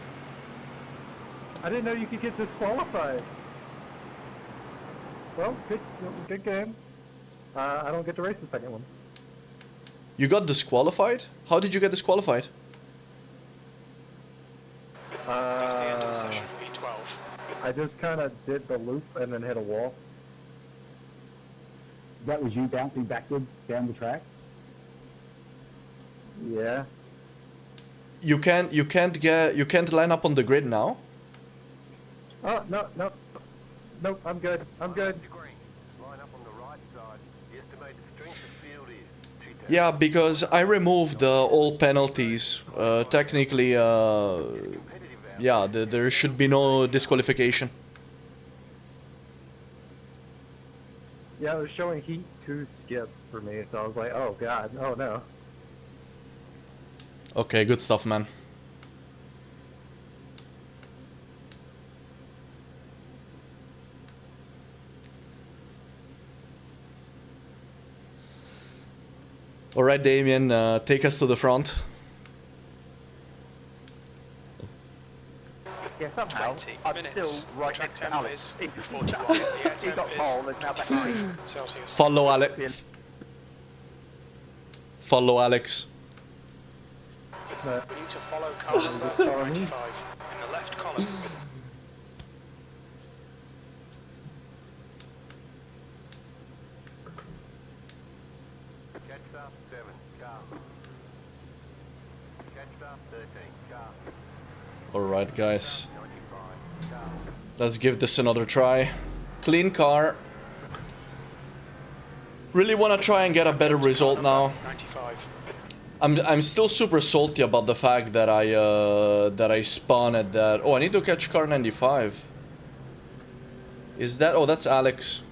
S2: I didn't know you could get disqualified. Well, good game. I don't get to race the second one.
S1: You got disqualified? How did you get disqualified?
S6: That's the end of the session, P12.
S2: I just kind of did the loop and then hit a wall.
S8: That was you bouncing backwards down the track?
S2: Yeah.
S1: You can't line up on the grid now?
S2: Oh, no, nope, I'm good,
S1: Yeah, because I removed all penalties. Technically, yeah, there should be no disqualification.
S2: Yeah, it was showing heat 2 skip for me, so I was like, oh god, oh no.
S1: Okay, good stuff, man. Alright, Damien, take us to the front.
S7: Yeah, somehow,
S6: 20
S7: I'm
S6: minutes.
S7: still right
S6: Track
S7: next to
S6: temp
S7: Alex.
S6: is
S7: He's
S6: 41.
S7: he got pole, there's now back to me.
S6: Celsius.
S1: Follow Alex. Follow Alex.
S6: We need to follow car number 95 in the left column.
S1: Alright, guys. Let's give this another try. Clean car. Really want to try and get a better result now.
S6: 95.
S1: I'm still super salty about the fact that I spawned at that. Oh, I need to catch car 95. Is that? Oh, that's Alex.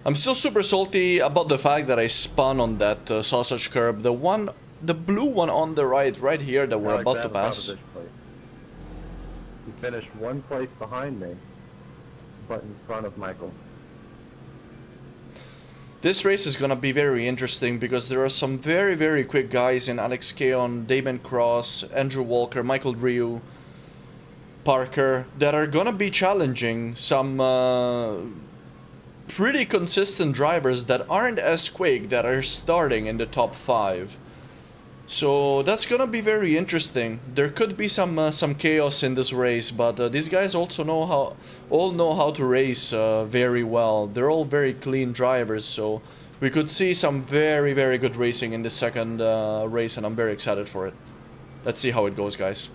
S1: I'm still super salty about the fact that I spun on that sausage curb. The blue one on the right here that we're about to pass.
S2: He finished 1 place behind me, but in front of Michael.
S1: This race is gonna be very interesting because there are some very quick guys in Alex Keon, Damon Cross, Andrew Walker, Michael Ryu, Parker that are gonna be challenging some pretty consistent drivers that aren't as quick that are starting in the top 5. So that's gonna be very interesting. There could be some chaos in this race, but these guys also know how to race very well. They're all very clean drivers, so we could see some very good racing in the second race, and I'm very excited for it. Let's see how it goes, guys.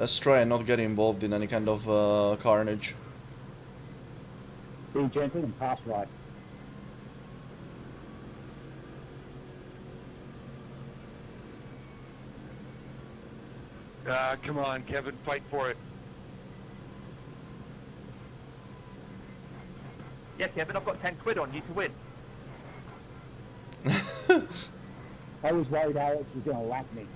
S1: Let's try and not get involved in any kind of carnage.
S8: Be gentle and pass right.
S5: Come on, Kevin, fight for it.
S7: Yeah, Kevin, I've got 10 quid on you to win.
S8: I was worried Alex was going to lap me.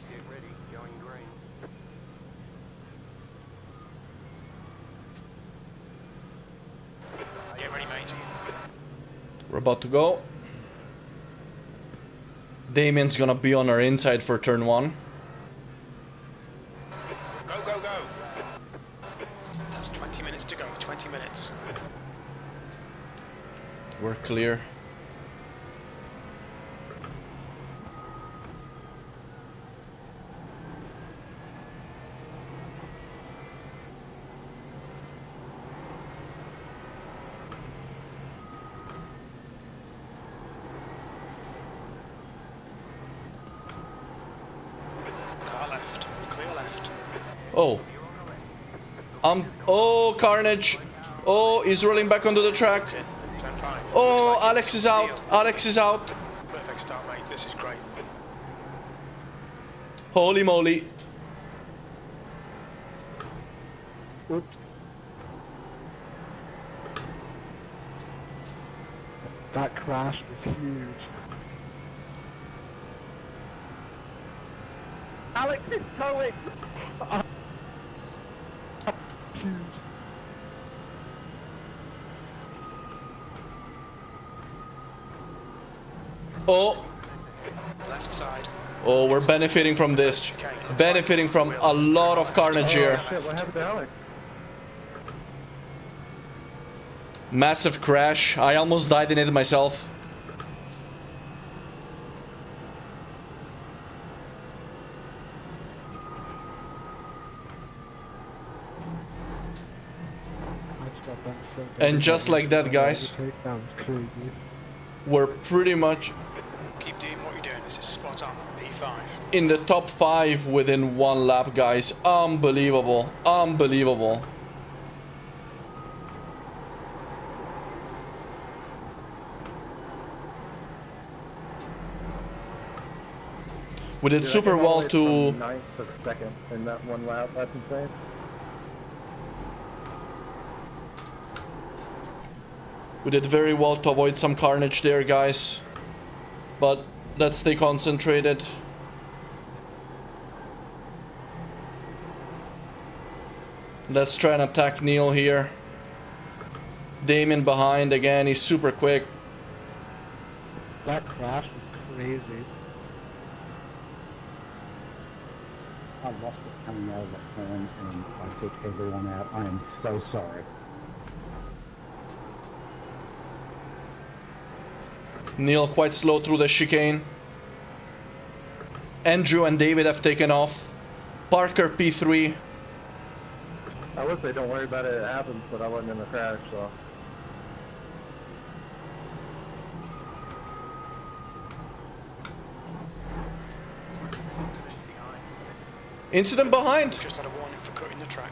S6: Get ready, going green. Get ready, mate.
S1: We're about to go. Damien's gonna be on our inside for turn 1.
S6: Go, go, go. That's 20 minutes to go, 20 minutes.
S1: We're clear.
S6: Car left, clear left.
S1: Oh. Oh, carnage. Oh, he's rolling back onto the track.
S6: Turn 5.
S1: Oh,
S6: Looks like
S1: Alex
S6: it's
S1: is out.
S6: deal.
S1: Alex is out.
S6: Perfect start, mate. This is great.
S1: Holy moly.
S8: Oops.
S3: That crash was huge.
S7: Alex is towing!
S3: Huge.
S1: Oh.
S6: Left side.
S1: Oh, we're benefiting from this. Benefiting from a lot of carnage here.
S2: Shit, what happened to Alex?
S1: Massive crash. I almost died in it myself.
S3: I just got done so
S1: And just like that, guys,
S3: That was crazy.
S1: we're pretty much
S6: Keep doing what you're doing. This is spot on. P5.
S1: in the top 5 within 1 lap, guys. Unbelievable. Unbelievable. We did
S2: Dude, I
S1: super
S2: came all
S1: well
S2: the way
S1: to...
S2: from ninth to second in that one lap. That's insane.
S1: We did very well to avoid some carnage there, guys. But let's stay concentrated. Let's try and attack Neil here. Damien behind again, he's super quick.
S3: That crash was crazy.
S8: I lost it coming out of the turn and I took everyone out. I am so sorry.
S1: Neil quite slow through the chicane. Andrew and David have taken off. Parker P3.
S2: I would say don't worry about it, it happens, but I wasn't in the crash, so.
S1: Incident behind.
S6: Just had a warning for cutting the track.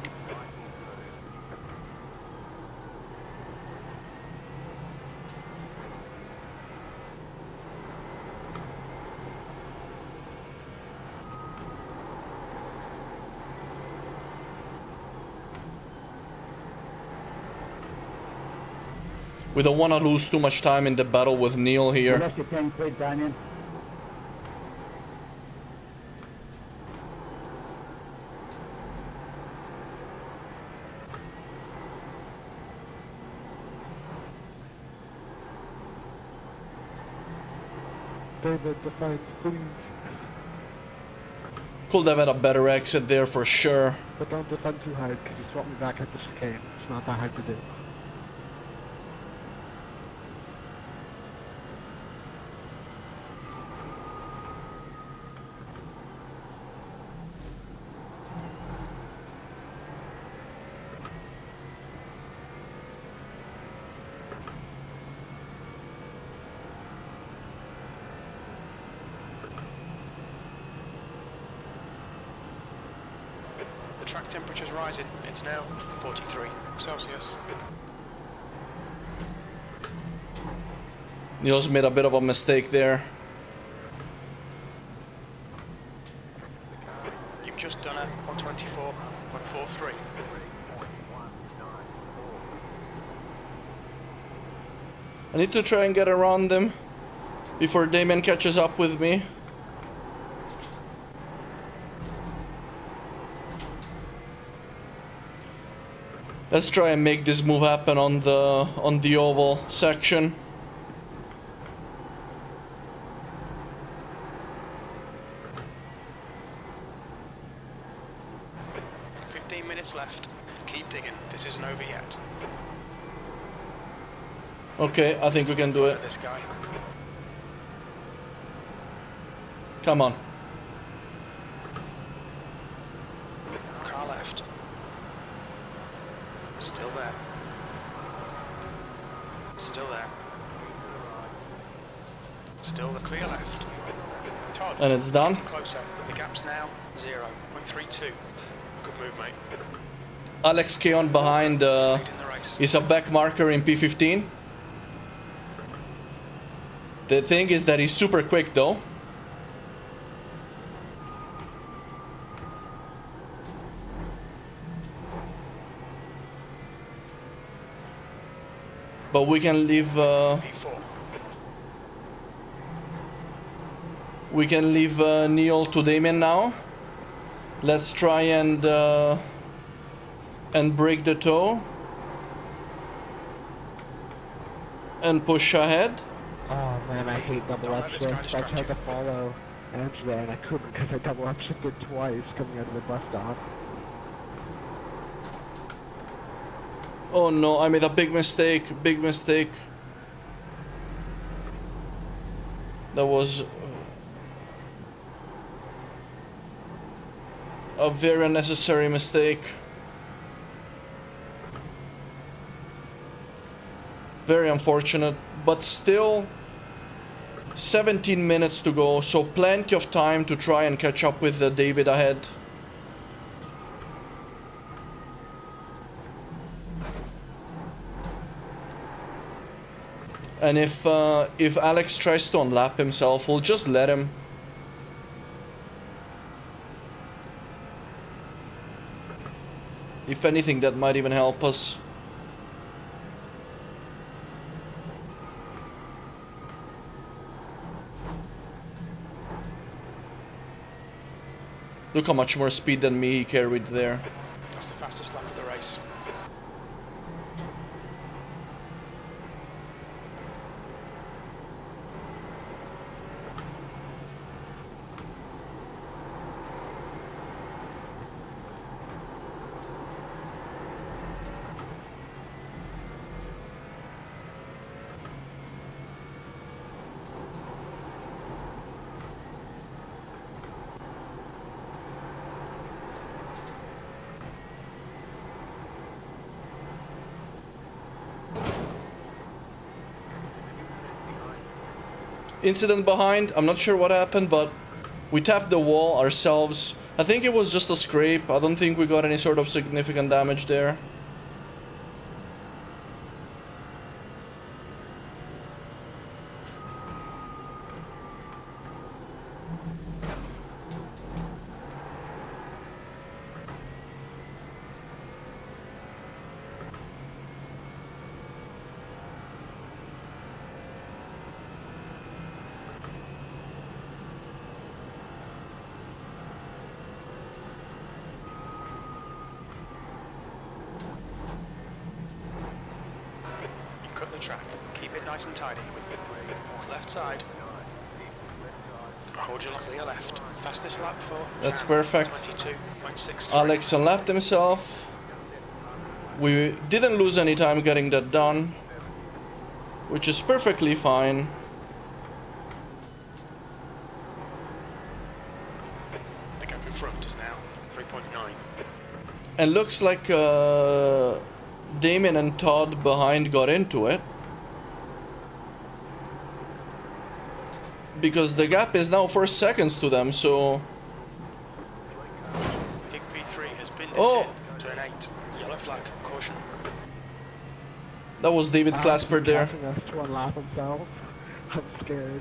S1: We don't want to lose too much time in the battle with Neil
S8: You
S1: here.
S8: lost your 10 quid, Damien.
S3: David, defense, please.
S1: Could have had a better exit there for sure.
S3: But don't defend too hard, because you swapped me back at the chicane. It's not that hard to do.
S6: The track temperature's rising. It's now 43 Celsius.
S1: Niels made a bit of a mistake there.
S6: You've just done a 124.43.
S1: I need to try and get around them before Damien catches up with me. Let's try and make this move happen on the oval section.
S6: Left. Keep digging. This isn't over yet.
S1: Okay, I think we can do it.
S6: This guy.
S1: Come on.
S6: Car left. Still there. Still there. Still the clear left. Todd,
S1: And it's done.
S6: closer. The gap's now 0.32. Good move, mate.
S1: Alex Keon behind is a back marker in P15. The thing is that he's super quick though. But we can leave Neil to Damien now. Let's try and break the toe and push ahead.
S3: Oh man, I hate double upshift. I tried to follow Angela and I couldn't because I double upshifted twice coming out of the bus stop.
S1: Oh no, I made a big mistake, big mistake. That was a very unnecessary mistake. Very unfortunate, but still 17 minutes to go, so plenty of time to try and catch up with David ahead. And if Alex tries to unlap himself, we'll just let him. If anything, that might even help us. Look how much more speed than me he carried there.
S6: That's the fastest lap of the race.
S1: Incident behind, I'm not sure what happened, but we tapped the wall ourselves. I think it was just a scrape. I don't think we got any sort of significant damage there.
S6: Cut the track. Keep it nice and tidy. Left side. Cordially left. Fastest lap for
S1: That's
S6: Cam,
S1: perfect.
S6: 22.63.
S1: Alex unlapped himself. We didn't lose any time getting that done, which is perfectly fine.
S6: The gap in front is now 3.9.
S1: And looks like Damon and Todd behind got into it. Because the gap is now 4 seconds to them, so...
S6: I think P3 has been
S1: Oh!
S6: turn 8. Yellow flag, caution.
S1: That was David Clasper there.
S3: Catching us to unlock himself. I'm scared.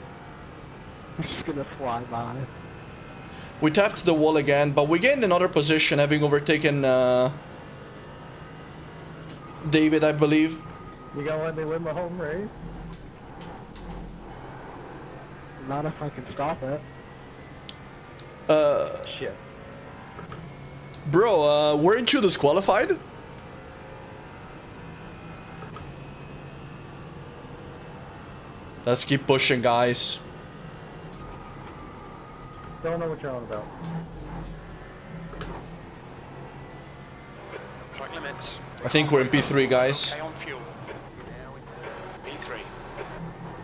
S3: He's just gonna fly by.
S1: We tapped the wall again, but we gained another position, having overtaken David, I believe.
S2: You gonna let me win the home race?
S3: Not if I can stop it.
S2: Shit.
S1: Bro, weren't you disqualified? Let's keep pushing, guys.
S2: Don't know what you're on about.
S6: Track limits.
S1: I think we're in P3, guys.
S6: Okay on fuel. P3.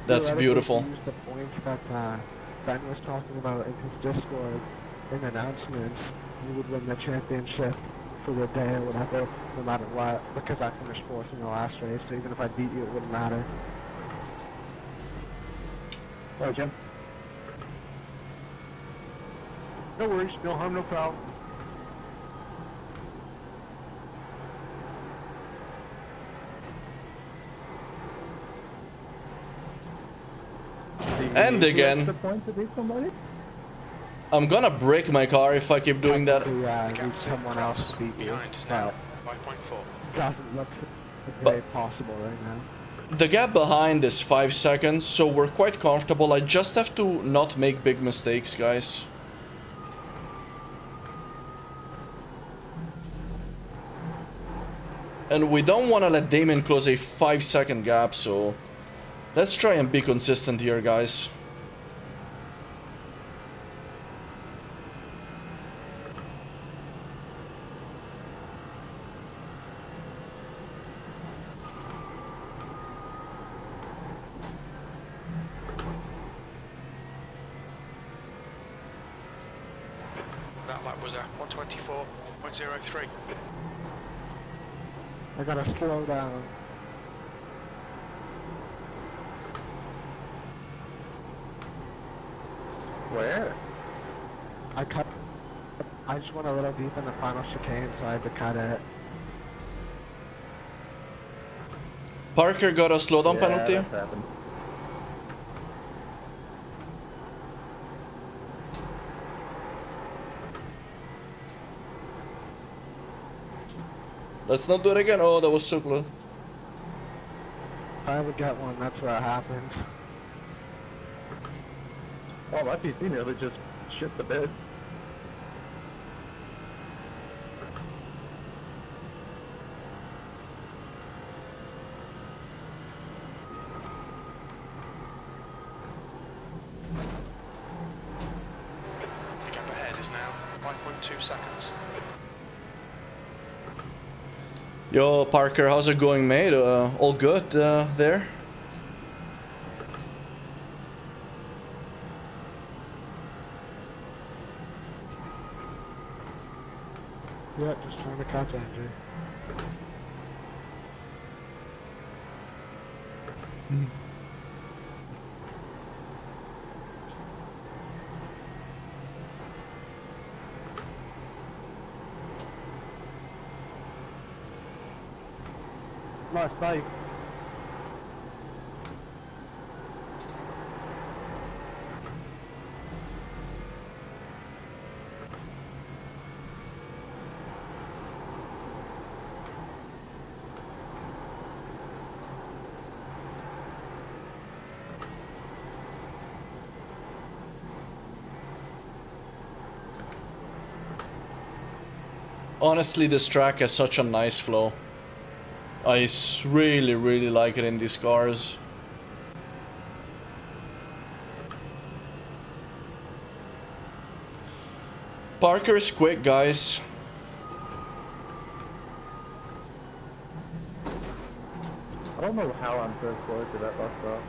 S1: That's
S3: Theoretically,
S1: beautiful.
S3: if you use the points that Ben was talking about in his Discord in announcements, you would win the championship for the day or whatever, no matter what, because I finished fourth in the last race, so even if I beat you, it wouldn't matter.
S2: Oh, Jim. No worries, no harm, no foul.
S1: And again.
S2: The point to beat somebody?
S1: I'm gonna break my car if I keep doing that.
S3: Yeah,
S6: The
S3: need
S6: gap to
S3: someone else to beat you.
S6: behind is now
S3: But
S6: 5.4.
S3: doesn't look
S1: But-
S3: very possible right now.
S1: The gap behind is 5 seconds, so we're quite comfortable. I just have to not make big mistakes, guys. And we don't want to let Damon close a 5-second gap, so let's try and be consistent here, guys.
S6: That lap was a 124.03.
S3: I gotta slow down.
S2: Where?
S3: I just went a little deep in the final chicane, so I had to cut it.
S1: Parker got a slowdown penalty.
S2: That's happened.
S1: Let's not do it again. Oh, that was so close.
S3: If I ever get one, that's what happens.
S2: Oh, my PC nearly just shit the bed.
S6: The gap ahead is now 5.2 seconds.
S1: Yo, Parker, how's it going, mate? All good there?
S3: Yeah, just trying to catch Andrew.
S2: Nice save.
S1: Honestly, this track has such a nice flow. I really like it in these cars. Parker's quick, guys.
S2: I don't know how I'm so close to that bus stop.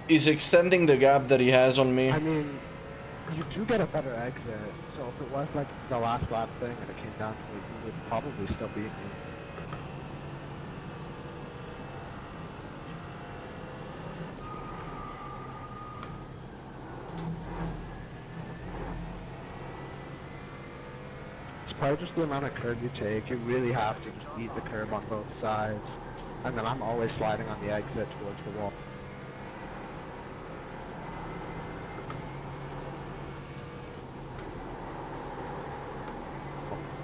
S1: He's extending the gap that he has on me.
S3: I mean, you do get a better exit, so if it was like the last lap thing and it came down to it, you would probably still beat me. It's probably just the amount of curb you take. You really have to just eat the curb on both sides. And then I'm always sliding on the exit towards the wall.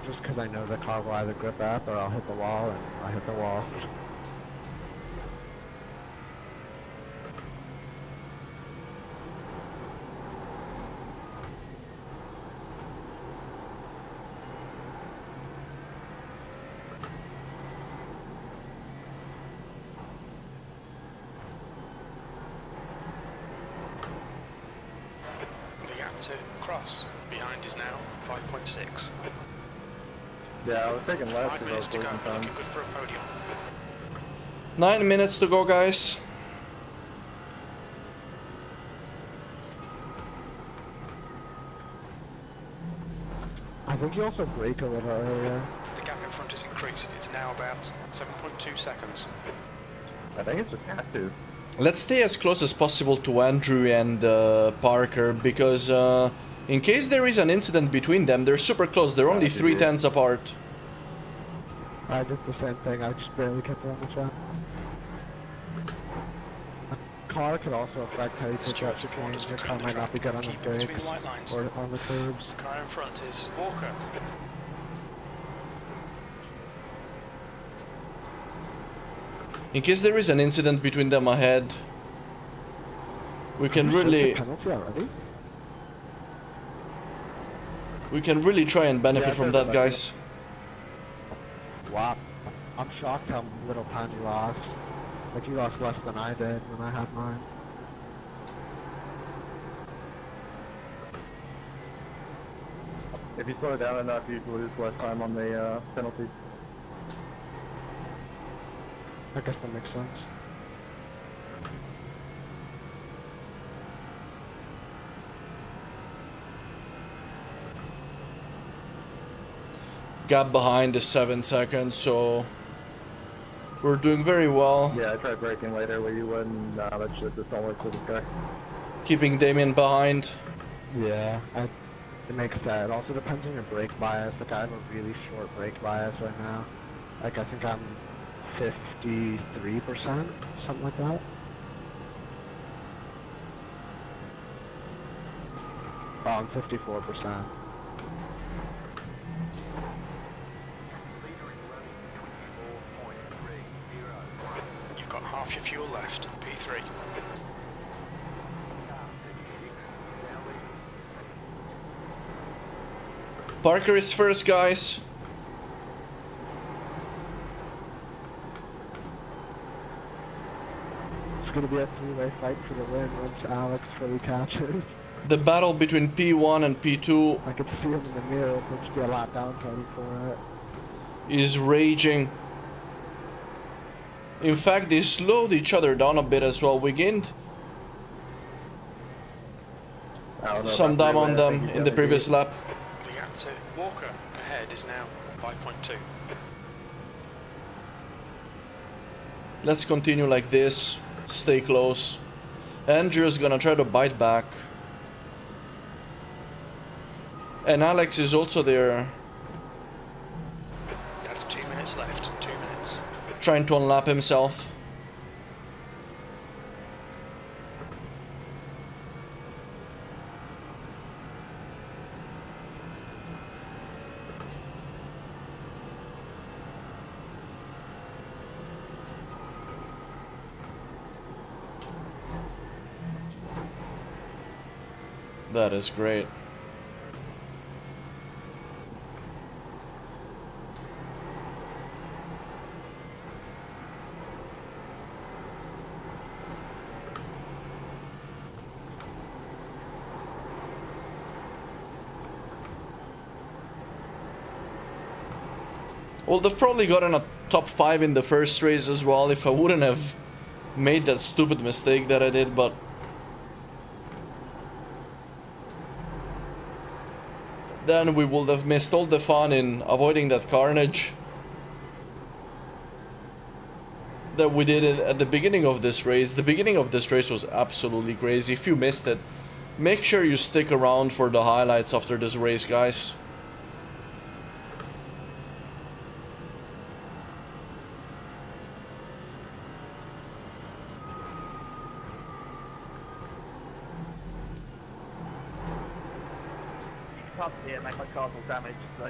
S3: Just because I know the car will either grip up or I'll hit the wall, and I hit the wall.
S6: The gap to cross behind is now 5.6.
S2: Yeah, I was taking left
S6: 5
S2: because I was
S6: minutes to go.
S2: losing time.
S6: Looking good for a podium.
S1: 9 minutes to go, guys.
S3: I think you also brake a little earlier.
S6: The gap in front has increased. It's now about 7.2 seconds.
S2: I think it's just cat too.
S1: Let's stay as close as possible to Andrew and Parker, because in case there is an incident between them, they're super close. They're only 3/10 apart.
S3: I did the same thing, I just barely kept her on the track. A car could also affect how you take that chicane. Your car might not be good on the
S6: Keep it
S3: brakes
S6: between the white lines.
S3: or on the curbs.
S6: The car in front is Walker.
S1: In case there is an incident between them ahead, we can really
S3: Penalty already?
S1: try and benefit from that, guys.
S3: Wow. I'm shocked how little time you lost. Like you lost less than I did when I had mine.
S2: If you slow down enough, you lose less time on the penalties.
S3: I guess that makes sense.
S1: Gap behind is 7 seconds, so we're doing very well.
S2: Yeah, I tried braking later where you wouldn't. Nah, that shit just don't work for this guy.
S1: Keeping Damien behind.
S3: Yeah, it makes sense. It also depends on your brake bias. Like I have a really short brake bias right now. Like I think I'm 53%, something like that. Oh, I'm 54%.
S6: You've got half your fuel left. P3.
S1: Parker is first, guys.
S3: It's gonna be a three-way fight for the win once Alex fully catches.
S1: The battle between P1 and P2
S3: I could see him in the mirror, so just be a lap down fighting for it.
S1: is raging. In fact, they slowed each other down a bit as well. We gained some time on them in the previous lap.
S6: The gap to Walker ahead is now 5.2.
S1: Let's continue like this. Stay close. Andrew's gonna try to bite back. And Alex is also there,
S6: That's 2 minutes left. 2 minutes.
S1: trying to unlap himself. That is great. Well, they've probably gotten a top 5 in the first race as well if I wouldn't have made that stupid mistake that I did, but then we would have missed all the fun in avoiding that carnage that we did at the beginning of this race. The beginning of this race was absolutely crazy. If you missed it, make sure you stick around for the highlights after this race, guys.
S7: Can't see it, make my car's all damaged, so.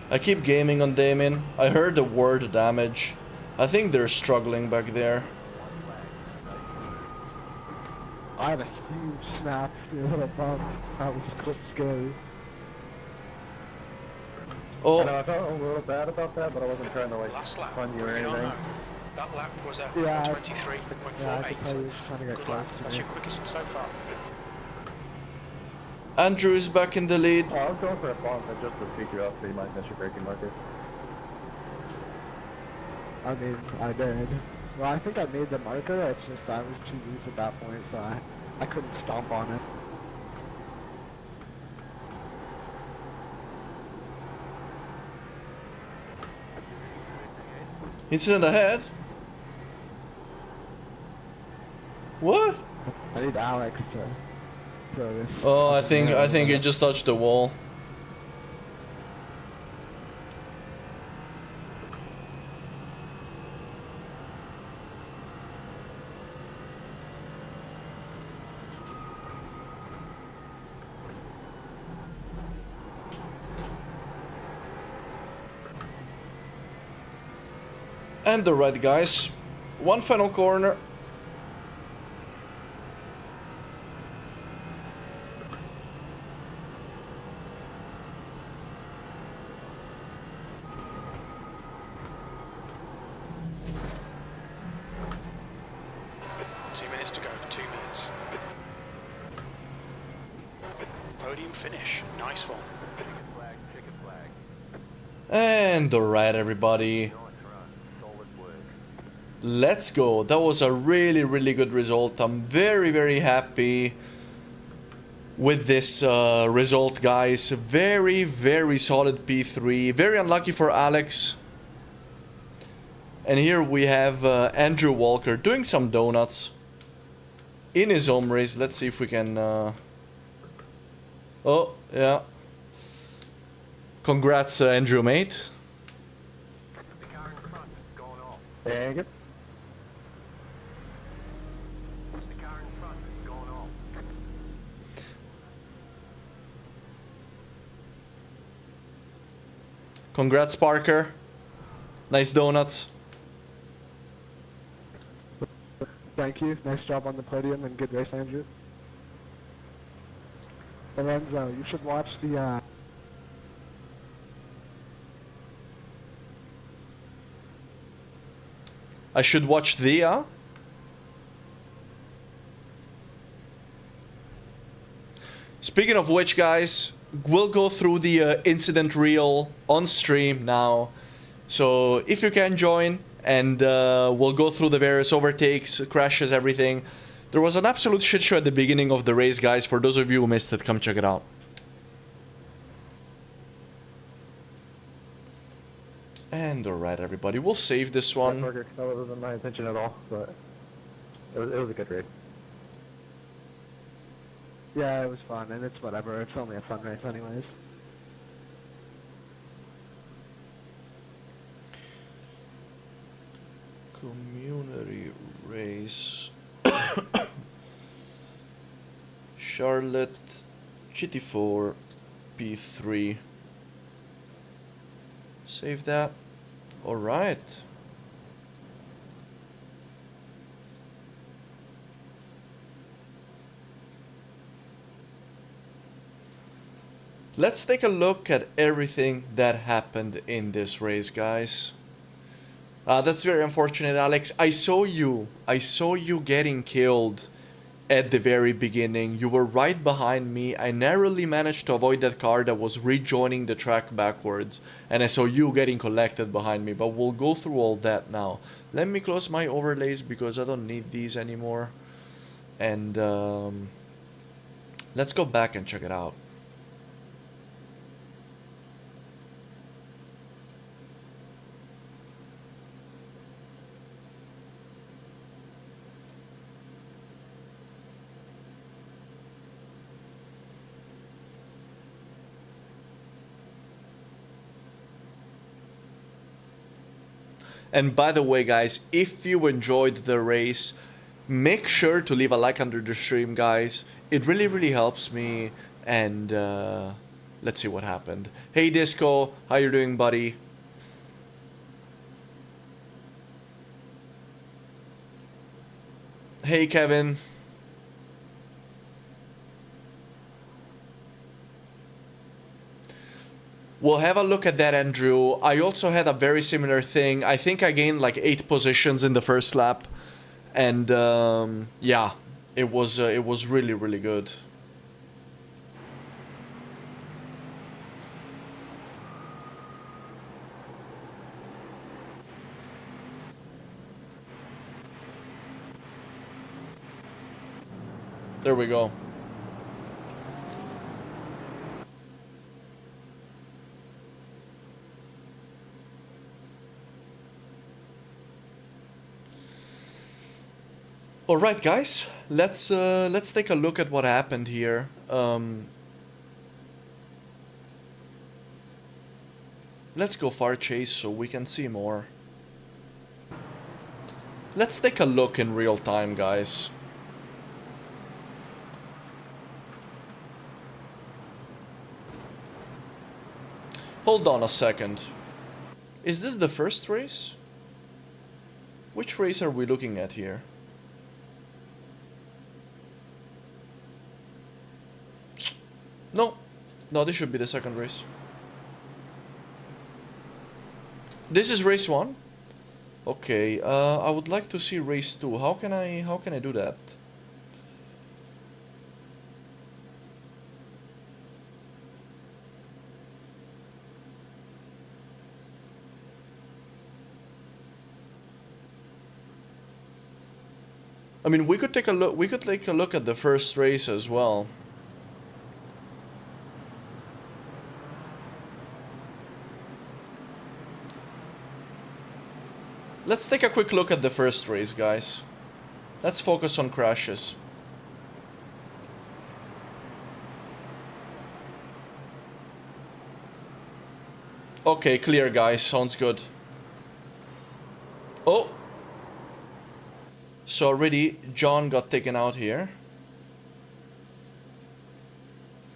S1: I keep gaming on Damien. I heard the word damage. I think they're struggling back there.
S3: I had a huge snap, you know, bump. That was quite scary.
S1: Oh,
S2: I know, I felt a little bad about that, but I wasn't trying to like
S6: Last lap.
S2: fun you or
S6: We don't
S2: anything.
S6: know. That lap was at
S3: Yeah,
S6: 123.48.
S3: Yeah, I could tell you was trying to get
S6: Good
S3: close
S6: lap.
S3: to
S6: That's
S3: me.
S6: your quickest so far.
S1: Andrew is back in the lead.
S2: Oh, I was going for a bump and just to speed you up so you might miss your braking marker.
S3: I mean, I did. Well, I think I made the marker, it's just I was too loose at that point, so I couldn't stomp on it.
S1: Incident ahead. What?
S3: I need Alex to throw this.
S1: Oh, I think it just touched the wall. And the red guys. One final corner.
S6: To go, 2 minutes. Podium finish, nice one.
S1: And alright, everybody. Let's go. That was a really good result. I'm very happy with this result, guys. Very solid P3. Very unlucky for Alex. And here we have Andrew Walker doing some donuts in his home race. Let's see if we can... Oh, yeah. Congrats, Andrew, mate.
S2: Dang it.
S1: Congrats, Parker. Nice donuts.
S3: Thank you. Nice job on the podium and good race, Andrew. Lorenzo, you should watch the
S1: I should watch the Speaking of which, guys, we'll go through the incident reel on stream now. So if you can join, and we'll go through the various overtakes, crashes, everything. There was an absolute shit show at the beginning of the race, guys. For those of you who missed it, come check it out. And alright, everybody, we'll save this one.
S2: That wasn't my intention at all, but it was a good race.
S3: yeah, it was fun, and it's whatever. It's only a fun race anyways.
S1: Community race. Charlotte GT4 P3. Save that. Alright. Let's take a look at everything that happened in this race, guys. That's very unfortunate, Alex. I saw you getting killed at the very beginning. You were right behind me. I narrowly managed to avoid that car that was rejoining the track backwards, and I saw you getting collected behind me, but we'll go through all that now. Let me close my overlays because I don't need these anymore, and let's go back and check it out. And by the way, guys, if you enjoyed the race, make sure to leave a like under the stream, guys. It really helps me. And let's see what happened. Hey Disco, how you doing, buddy? Hey Kevin. We'll have a look at that, Andrew. I also had a very similar thing. I think I gained like 8 positions in the first lap, and yeah, it was really good. There we go. All right, guys, let's take a look at what happened here. Let's go far chase so we can see more. Let's take a look in real time, guys. Hold on a second. Is this the first race? Which race are we looking at here? No, this should be the second race. This is race 1? Okay, I would like to see race 2. How can I do that? I mean, we could take a look at the first race as well. Let's take a quick look at the first race, guys. Let's focus on crashes. Okay, clear, guys. Sounds good. Oh! So already John got taken out here.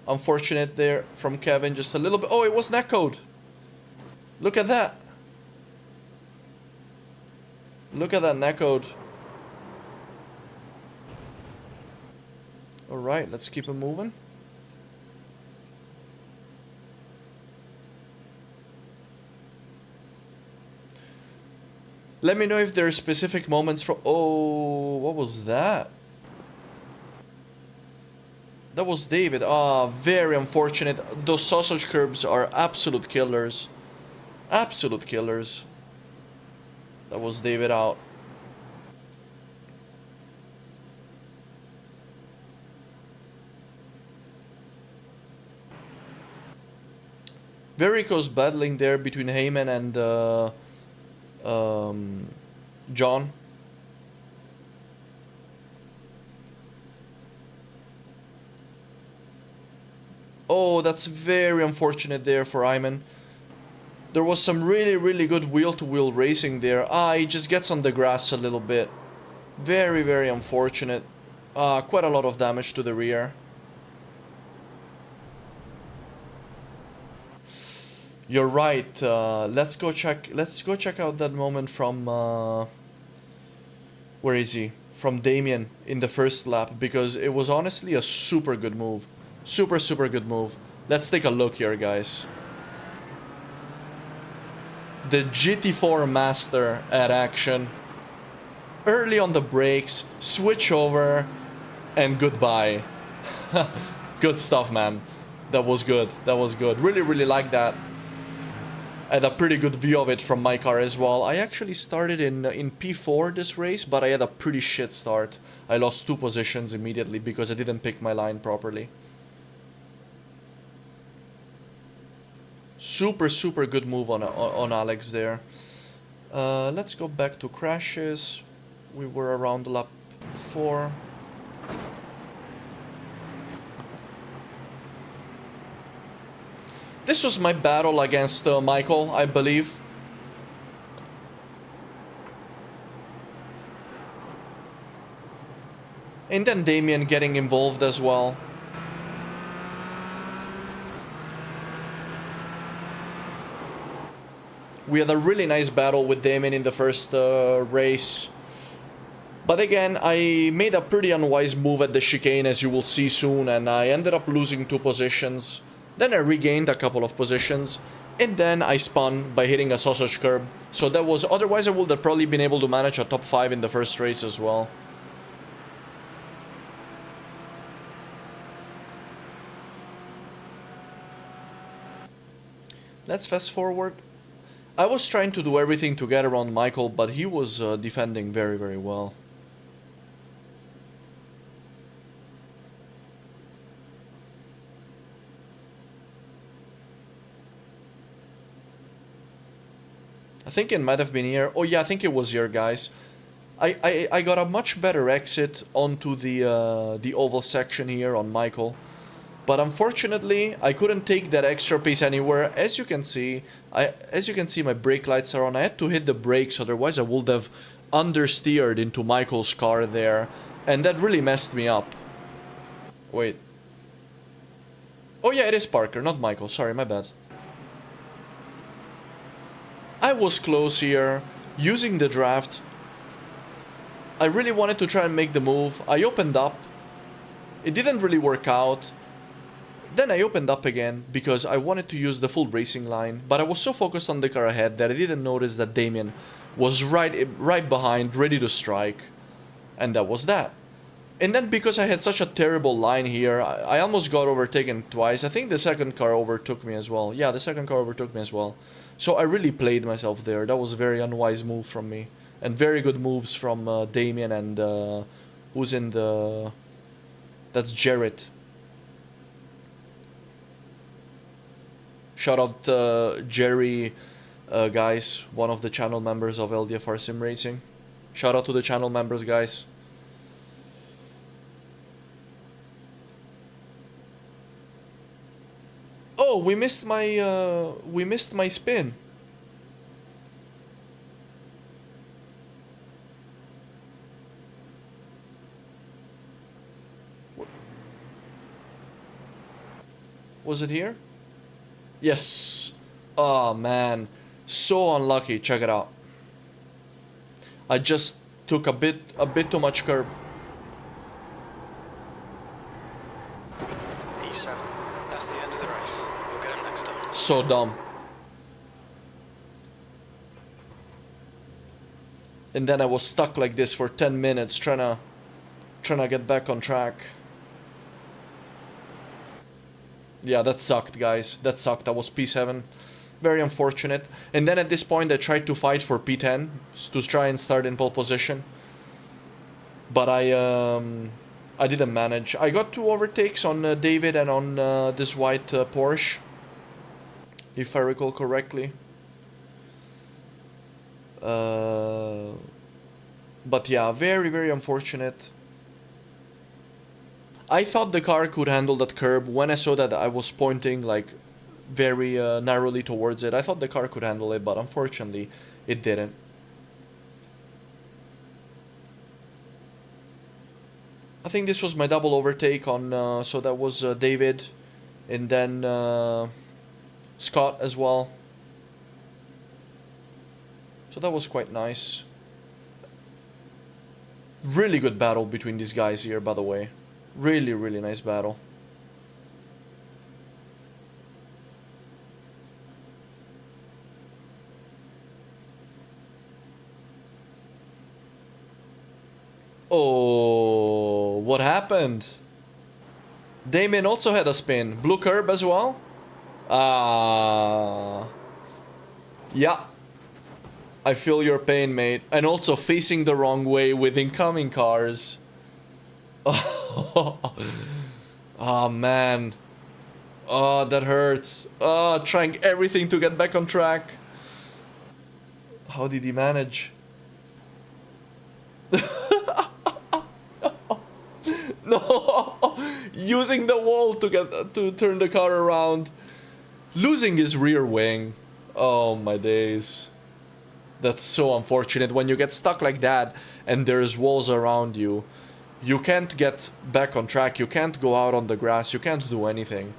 S1: Unfortunate there from Kevin, just a little bit. Oh, it was netcode. Look at that. Look at that netcode. Alright, let's keep it moving. Let me know if there are specific moments from... Oh, what was that? That was David. Ah, very unfortunate. Those sausage curbs are absolute killers. Absolute killers. That was David out. Very close battling there between Heyman and John. Oh, that's very unfortunate there for Ayman. There was some really good wheel-to-wheel racing there. Ah, he just gets on the grass a little bit. Very unfortunate. Quite a lot of damage to the rear. You're right. Let's go check out that moment from where is he? From Damien in the first lap, because it was honestly a super good move. Super good move. Let's take a look here, guys. The GT4 master at action. Early on the brakes, switch over, And goodbye. Good stuff, man. That was good. That was good. Really, really like that. I had a pretty good view of it from my car as well. I actually started in P4 this race, but I had a pretty shit start. I lost 2 positions immediately because I didn't pick my line properly. Super, super good move on Alex there. Let's go back to crashes. We were around lap 4. This was my battle against Michael, I believe. And then Damien getting involved as well. We had a really nice battle with Damien in the first race. But again, I made a pretty unwise move at the chicane, as you will see soon, and I ended up losing 2 positions. Then I regained a couple of positions, and then I spun by hitting a sausage curb. So that was, otherwise I would have probably been able to manage a top 5 in the first race as well. Let's fast forward. I was trying to do everything to get around Michael, but he was defending very, very well. I think it might have been here. Oh yeah, I think it was here, guys. I got a much better exit onto the oval section here on Michael. But unfortunately, I couldn't take that extra pace anywhere. As you can see, my brake lights are on. I had to hit the brakes, otherwise I would have understeered into Michael's car there. And that really messed me up. Wait. Oh yeah, it is Parker, not Michael. Sorry, my bad. I was close here, using the draft. I really wanted to try and make the move. I opened up. It didn't really work out. Then I opened up again because I wanted to use the full racing line, but I was so focused on the car ahead that I didn't notice that Damien was right behind, ready to strike. And that was that. And then because I had such a terrible line here, I almost got overtaken twice. I think the second car overtook me as well. Yeah, the second car overtook me as well. So I really played myself there. That was a very unwise move from me. And very good moves from Damien and who's in the... That's Jarrett. Shout out Jerry, guys, one of the channel members of LDFR Sim Racing. Shout out to the channel members, guys. Oh, we missed my spin. Was it here? Yes. Oh man, so unlucky. Check it out. I just took a bit too much curb.
S6: E7. That's the end of the race. We'll get him next time.
S1: So dumb. And then I was stuck like this for 10 minutes trying to get back on track. Yeah, that sucked, guys. That sucked. I was P7. Very unfortunate. And then at this point I tried to fight for P10 to try and start in pole position. But I didn't manage. I got 2 overtakes on David and on this white Porsche, if I recall correctly. But yeah, very, very unfortunate. I thought the car could handle that curb. When I saw that I was pointing like very narrowly towards it, I thought the car could handle it, but unfortunately it didn't. I think this was my double overtake on, so that was David and then Scott as well. So that was quite nice. Really good battle between these guys here, by the way. Really, really nice battle. Oh, what happened? Damien also had a spin. Blue curb as well? Yeah. I feel your pain, mate. And also facing the wrong way with incoming cars. Oh, man. Oh, that hurts. Oh, trying everything to get back on track. How did he manage? No! Using the wall to turn the car around. Losing his rear wing. Oh my days. That's so unfortunate when you get stuck like that and there's walls around you. You can't get back on track, you can't go out on the grass, you can't do anything.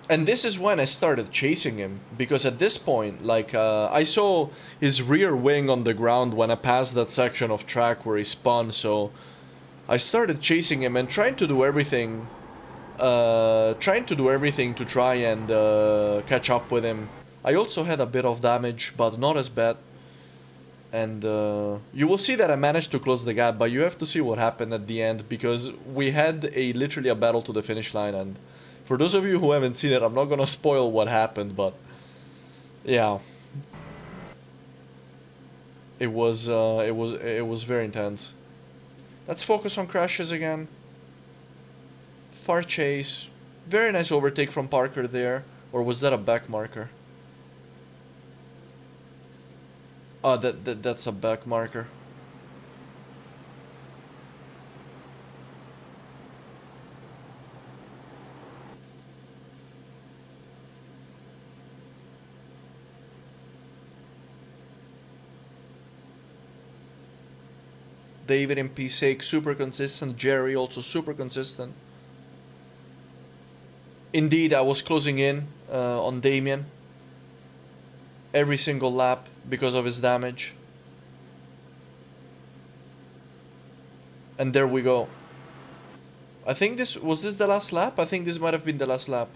S1: And this is when I started chasing him, because at this point, like, I saw his rear wing on the ground when I passed that section of track where he spun, so I started chasing him and trying to do everything to try and catch up with him. I also had a bit of damage, but not as bad. And you will see that I managed to close the gap, but you have to see what happened at the end, because we had literally a battle to the finish line, and for those of you who haven't seen it, I'm not gonna spoil what happened, but yeah. It was very intense. Let's focus on crashes again. Far chase. Very nice overtake from Parker there. Or was that a back marker? Oh, that's a back marker. David in P-Sake, super consistent. Jerry also super consistent. Indeed, I was closing in on Damien every single lap because of his damage. And there we go. I think was this the last lap? I think this might have been the last lap.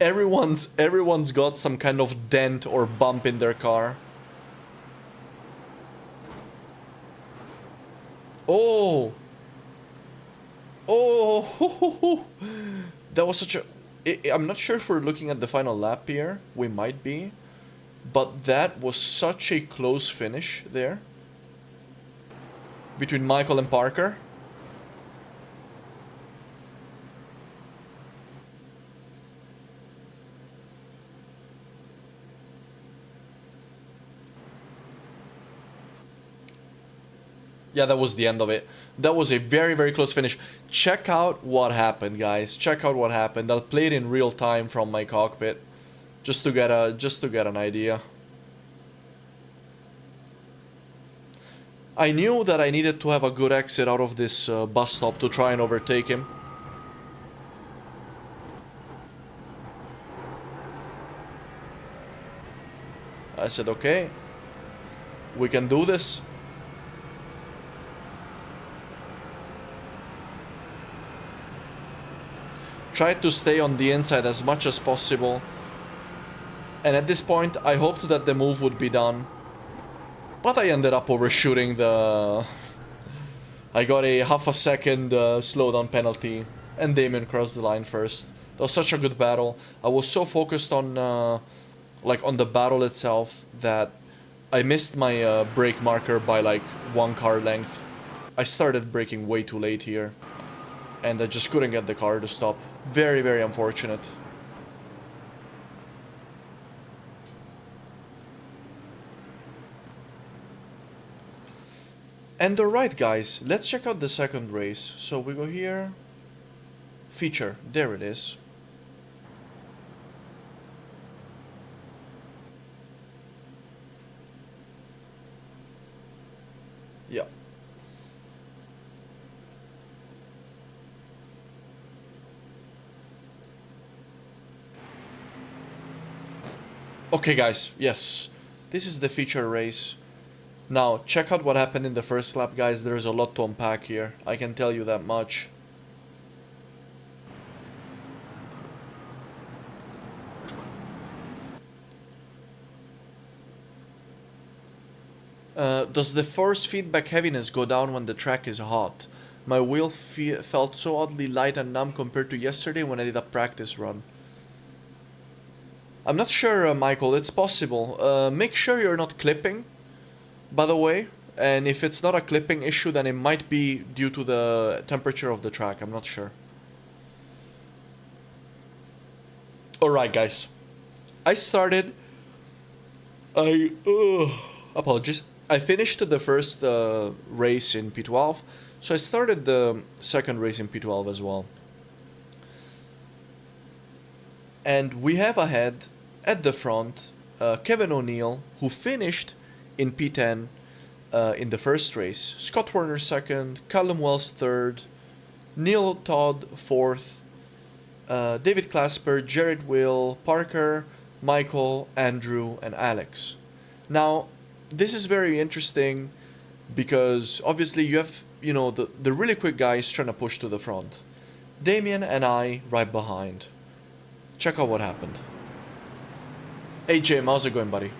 S1: Everyone's got some kind of dent or bump in their car. Oh! Oh! That was such a... I'm not sure if we're looking at the final lap here. We might be. But that was such a close finish there. Between Michael and Parker. Yeah, that was the end of it. That was a very, very close finish. Check out what happened, guys. Check out what happened. I'll play it in real time from my cockpit, just to get an idea. I knew that I needed to have a good exit out of this bus stop to try and overtake him. I said, okay, we can do this. Tried to stay on the inside as much as possible. And at this point, I hoped that the move would be done. But I ended up overshooting the... I got a half a second slowdown penalty. And Damien crossed the line first. That was such a good battle. I was so focused on on the battle itself that I missed my brake marker by like 1 car length. I started braking way too late here. And I just couldn't get the car to stop. Very, very unfortunate. And alright guys, let's check out the second race. So we go here. Feature, there it is. Yeah. Okay guys, yes, this is the feature race. Now, check out what happened in the first lap, guys. There's a lot to unpack here, I can tell you that much. Does the force feedback heaviness go down when the track is hot? My wheel felt so oddly light and numb compared to yesterday when I did a practice run. I'm not sure, Michael. It's possible. Make sure you're not clipping, by the way. And if it's not a clipping issue, then it might be due to the temperature of the track. I'm not sure. Alright, guys. I started... apologies. I finished the first race in P12, so I started the second race in P12 as well. And we have ahead, at the front, Kevin O'Neill, who finished in P10 in the first race. Scott Warner second, Callum Wells third, Neil Todd fourth, David Clasper, Jared Will, Parker, Michael, Andrew, and Alex. Now, this is very interesting because obviously you have, you know, the really quick guys trying to push to the front. Damien and I right behind. Check out what happened. Hey Jim, how's it going, buddy?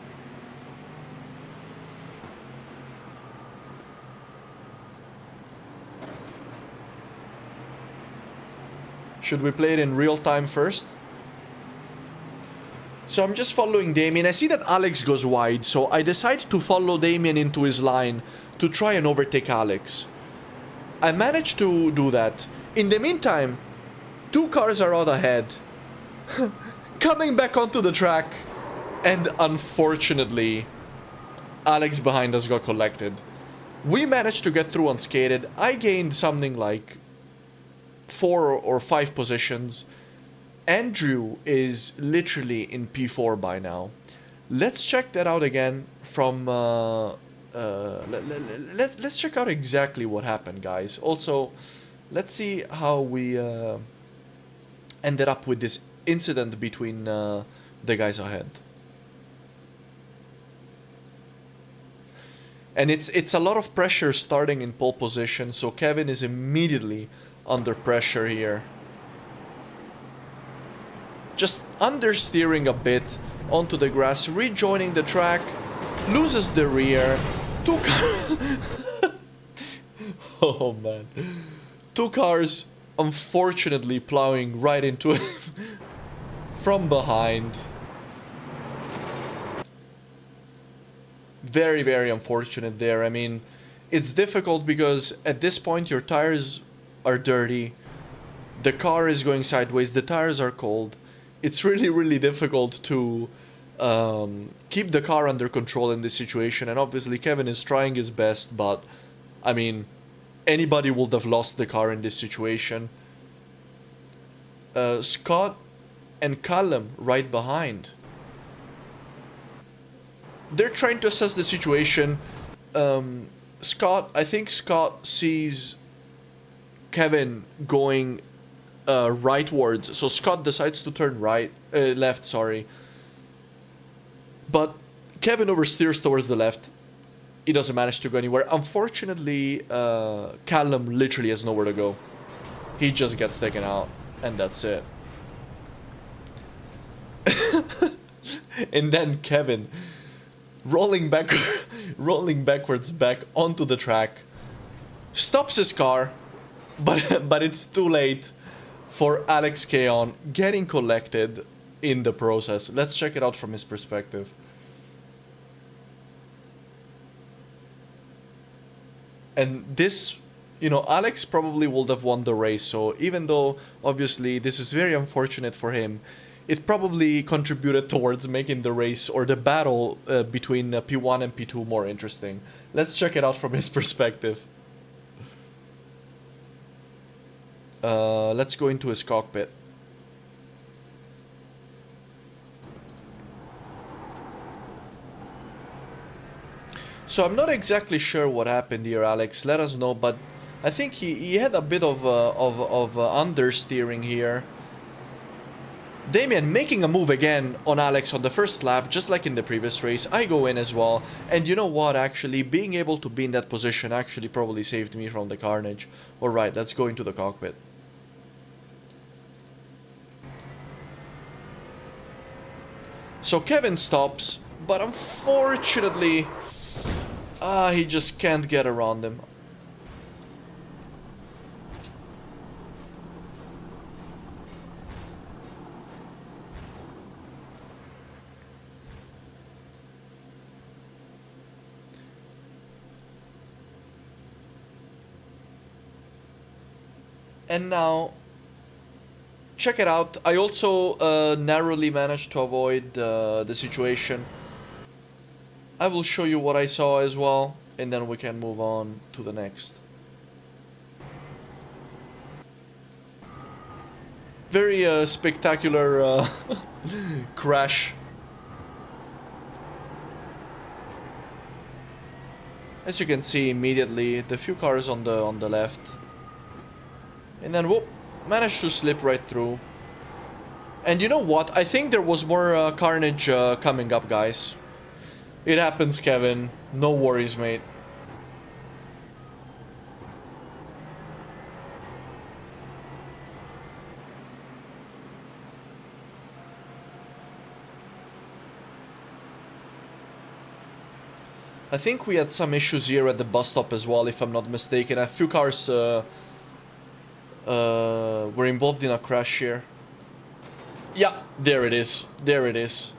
S1: Should we play it in real time first? So I'm just following Damien. I see that Alex goes wide, so I decide to follow Damien into his line to try and overtake Alex. I managed to do that. In the meantime, 2 cars are out ahead, coming back onto the track, and unfortunately, Alex behind us got collected. We managed to get through unscathed. I gained something like 4 or 5 positions. Andrew is literally in P4 by now. Let's check that out again from... let's check out exactly what happened, guys. Also, let's see how we ended up with this incident between the guys ahead. And it's a lot of pressure starting in pole position, so Kevin is immediately under pressure here. Just understeering a bit onto the grass, rejoining the track, loses the rear. 2 cars... oh man. 2 cars unfortunately plowing right into him from behind. Very, very unfortunate there. I mean, it's difficult because at this point your tires are dirty. The car is going sideways. The tires are cold. It's really, really difficult to keep the car under control in this situation. And obviously Kevin is trying his best, but I mean, anybody would have lost the car in this situation. Scott and Callum right behind. They're trying to assess the situation. I think Scott sees Kevin going rightwards, so Scott decides to turn left, sorry. But Kevin oversteers towards the left. He doesn't manage to go anywhere. Unfortunately, Callum literally has nowhere to go. He just gets taken out, and that's it. And then Kevin, rolling backwards back onto the track, stops his car, but it's too late for Alex Keon getting collected in the process. Let's check it out from his perspective. And this, you know, Alex probably would have won the race, so even though obviously this is very unfortunate for him, it probably contributed towards making the race or the battle between P1 and P2 more interesting. Let's check it out from his perspective. Let's go into his cockpit. So I'm not exactly sure what happened here, Alex. Let us know, but I think he had a bit of understeering here. Damien making a move again on Alex on the first lap, just like in the previous race. I go in as well, and you know what, actually, being able to be in that position actually probably saved me from the carnage. Alright, let's go into the cockpit. So Kevin stops, but unfortunately, Ah, he just can't get around him. And now, check it out. I also narrowly managed to avoid the situation. I will show you what I saw as well, and then we can move on to the next. Very spectacular crash. As you can see immediately, the few cars on the left. And then whoop, managed to slip right through. And you know what? I think there was more carnage coming up, guys. It happens, Kevin. No worries, mate. I think we had some issues here at the bus stop as well, if I'm not mistaken. A few cars were involved in a crash here. Yeah, there it is. There it is.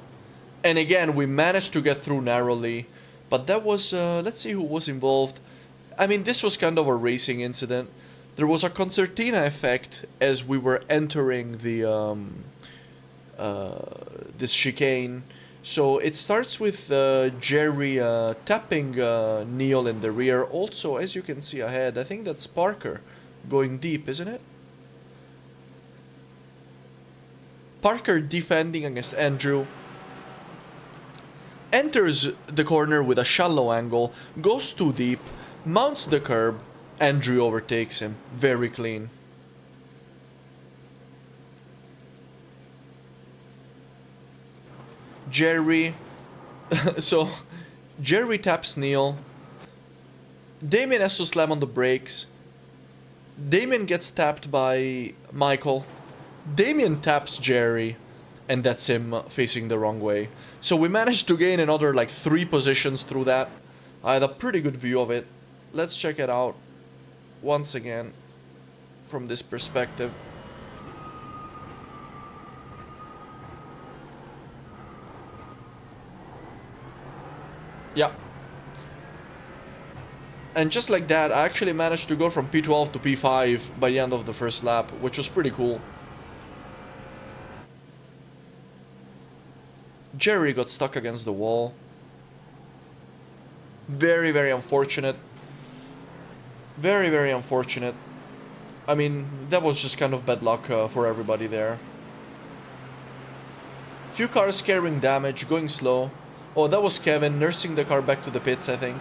S1: And again, we managed to get through narrowly. But that was... let's see who was involved. I mean, this was kind of a racing incident. There was a concertina effect as we were entering the this chicane. So it starts with Jerry tapping Neil in the rear. Also, as you can see ahead, I think that's Parker going deep, isn't it? Parker defending against Andrew. Enters the corner with a shallow angle, goes too deep, mounts the curb, Andrew overtakes him. Very clean. Jerry... so, Jerry taps Neil. Damien has to slam on the brakes. Damien gets tapped by Michael. Damien taps Jerry. And that's him facing the wrong way. So we managed to gain another like 3 positions through that. I had a pretty good view of it. Let's check it out once again from this perspective. Yeah. And just like that, I actually managed to go from P12 to P5 by the end of the first lap, which was pretty cool. Jerry got stuck against the wall. Very, very unfortunate. Very, very unfortunate. I mean, that was just kind of bad luck for everybody there. Few cars carrying damage, going slow. Oh, that was Kevin nursing the car back to the pits, I think.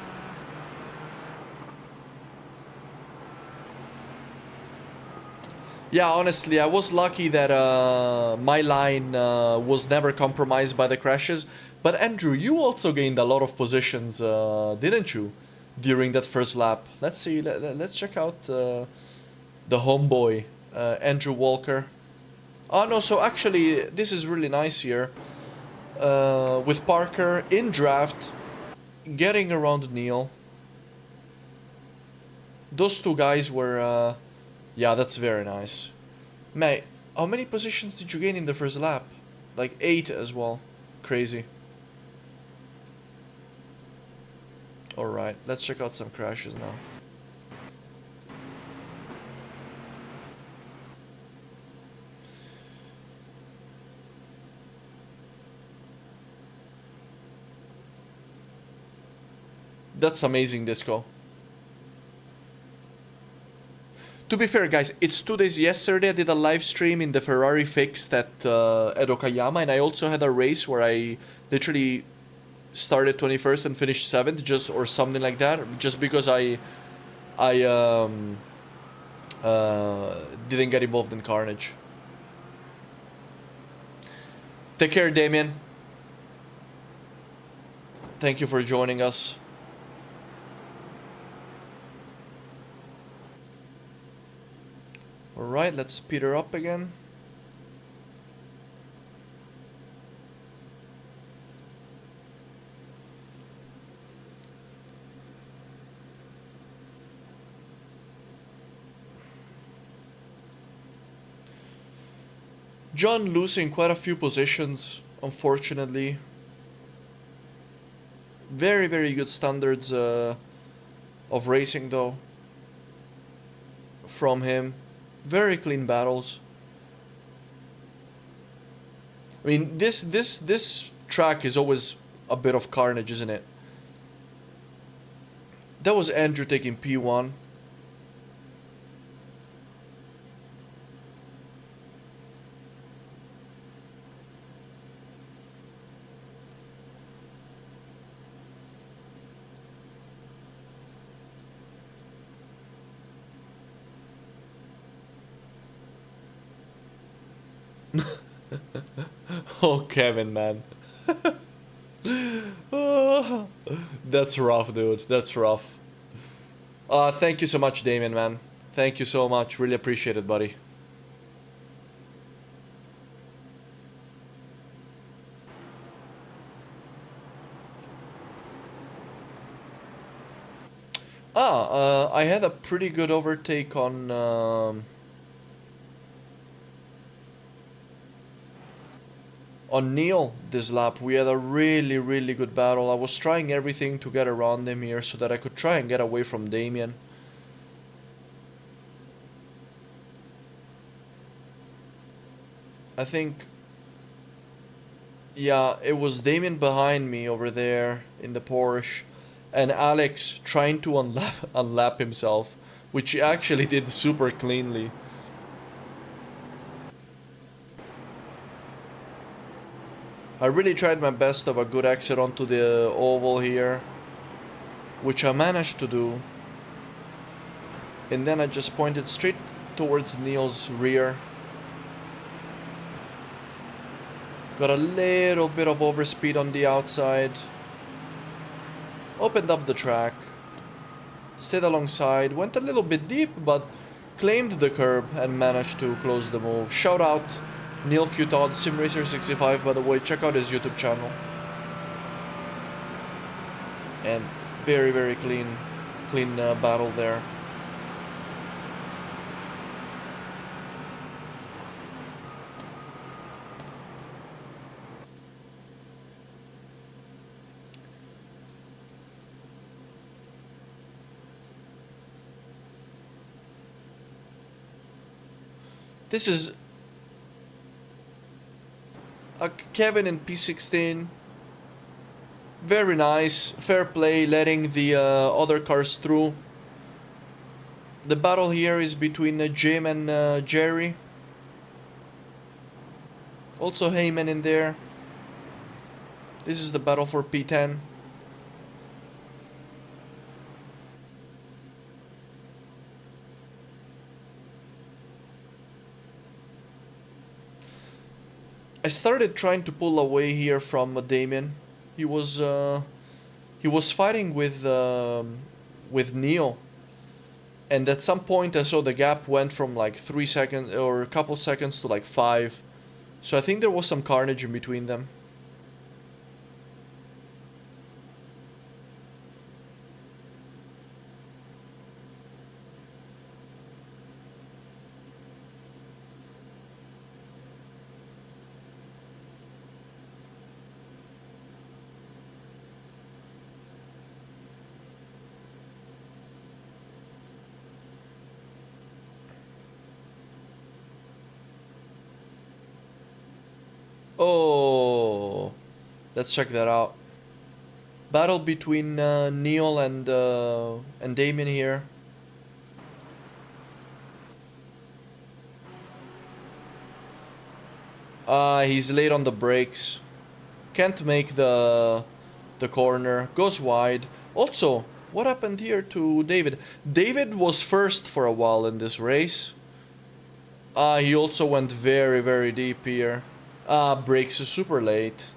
S1: Yeah, honestly, I was lucky that my line was never compromised by the crashes. But Andrew, you also gained a lot of positions, didn't you? During that first lap. Let's see, let's check out the homeboy, Andrew Walker. Oh no, so actually, this is really nice here. With Parker in draft, getting around Neil. Those two guys were... yeah, that's very nice. Mate, how many positions did you gain in the first lap? Like 8 as well. Crazy. Alright, let's check out some crashes now. That's amazing, Disco. To be fair, guys, it's 2 days. Yesterday I did a live stream in the Ferrari Fixed at Okayama, and I also had a race where I literally started 21st and finished 7th, just or something like that, just because I didn't get involved in carnage. Take care, Damien. Thank you for joining us. Alright, let's speed her up again. John losing quite a few positions, unfortunately. Very, very good standards of racing, though, from him. Very clean battles. I mean, this track is always a bit of carnage, isn't it? That was Andrew taking P1. Oh, Kevin, man. Oh, that's rough, dude. That's rough. Thank you so much, Damien, man. Thank you so much. Really appreciate it, buddy. I had a pretty good overtake on Neil this lap. We had a really, really good battle. I was trying everything to get around him here so that I could try and get away from Damien. I think, yeah, it was Damien behind me over there in the Porsche, and Alex trying to unlap himself, which he actually did super cleanly. I really tried my best of a good exit onto the oval here, which I managed to do. And then I just pointed straight towards Neil's rear. Got a little bit of overspeed on the outside. Opened up the track. Stayed alongside. Went a little bit deep, but claimed the curb and managed to close the move. Shout out Neil Q Todd, SimRacer65, by the way. Check out his YouTube channel. And very, very clean battle there. This is Kevin in P16. Very nice, fair play, letting the other cars through. The battle here is between Jim and Jerry. Also Heyman in there. This is the battle for P10. I started trying to pull away here from Damien. He was fighting with Neil, and at some point I saw the gap went from like 3 seconds or a couple seconds to like 5. So I think there was some carnage in between them. Oh, let's check that out. Battle between Neil and Damien here. He's late on the brakes. Can't make the corner. Goes wide. Also, what happened here to David? David was first for a while in this race. He also went very, very deep here. Brakes super late.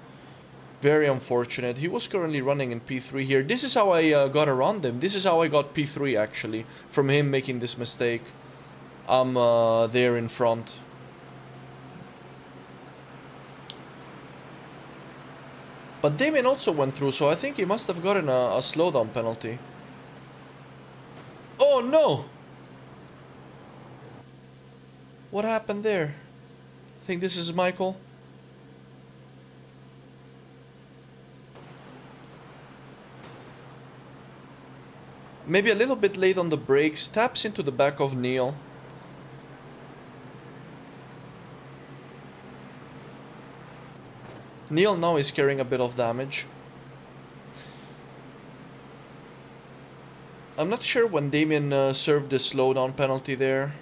S1: Very unfortunate. He was currently running in P3 here. This is how I got around him. This is how I got P3 actually, from him making this mistake. I'm there in front. But Damien also went through, so I think he must have gotten a slowdown penalty. Oh no! What happened there? I think this is Michael. Maybe a little bit late on the brakes. Taps into the back of Neil. Neil now is carrying a bit of damage. I'm not sure when Damien served the slowdown penalty there.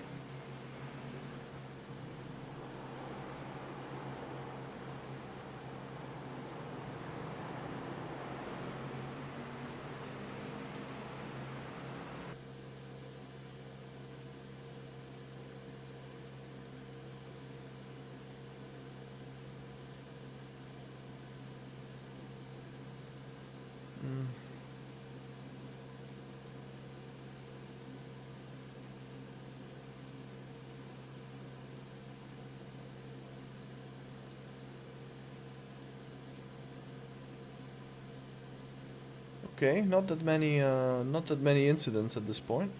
S1: Okay, not that many incidents at this point.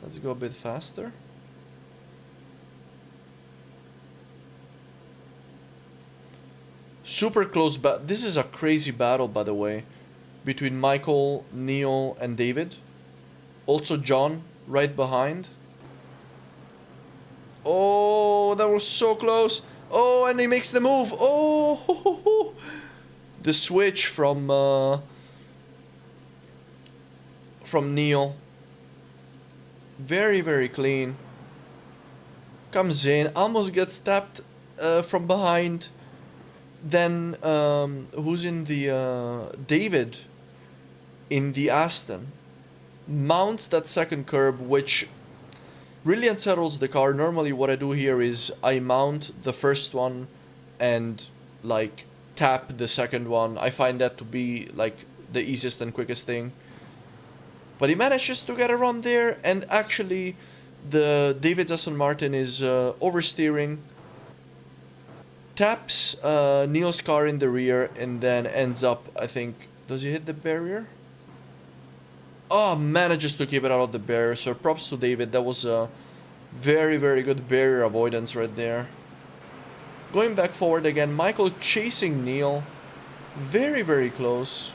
S1: Let's go a bit faster. Super close, but this is a crazy battle, by the way, between Michael, Neil, and David. Also John right behind. Oh, that was so close. Oh, and he makes the move. Oh, the switch from Neil. Very, very clean. Comes in, almost gets tapped from behind. Then, who's in the, David in the Aston. Mounts that second curb, which really unsettles the car. Normally what I do here is I mount the first one and, like, tap the second one. I find that to be, like, the easiest and quickest thing. But he manages to get around there, and actually the David's Aston Martin is oversteering, taps Neil's car in the rear, and then ends up, I think, does he hit the barrier? Oh, manages to keep it out of the barrier, so props to David. That was a very, very good barrier avoidance right there. Going back forward again, Michael chasing Neil. Very, very close.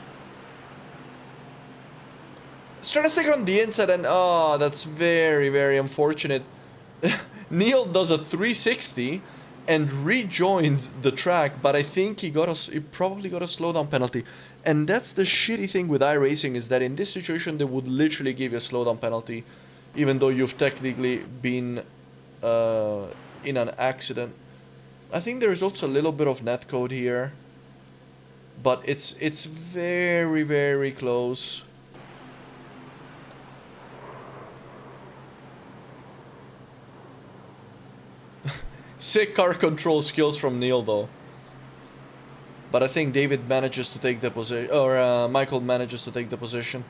S1: Trying to stick on the inside, and oh, that's very, very unfortunate. Neil does a 360 and rejoins the track, but I think he probably got a slowdown penalty. And that's the shitty thing with iRacing, is that in this situation they would literally give you a slowdown penalty, even though you've technically been in an accident. I think there's also a little bit of netcode here, but it's very, very close. Sick car control skills from Neil, though. But I think David manages to take the position, or Michael manages to take the position.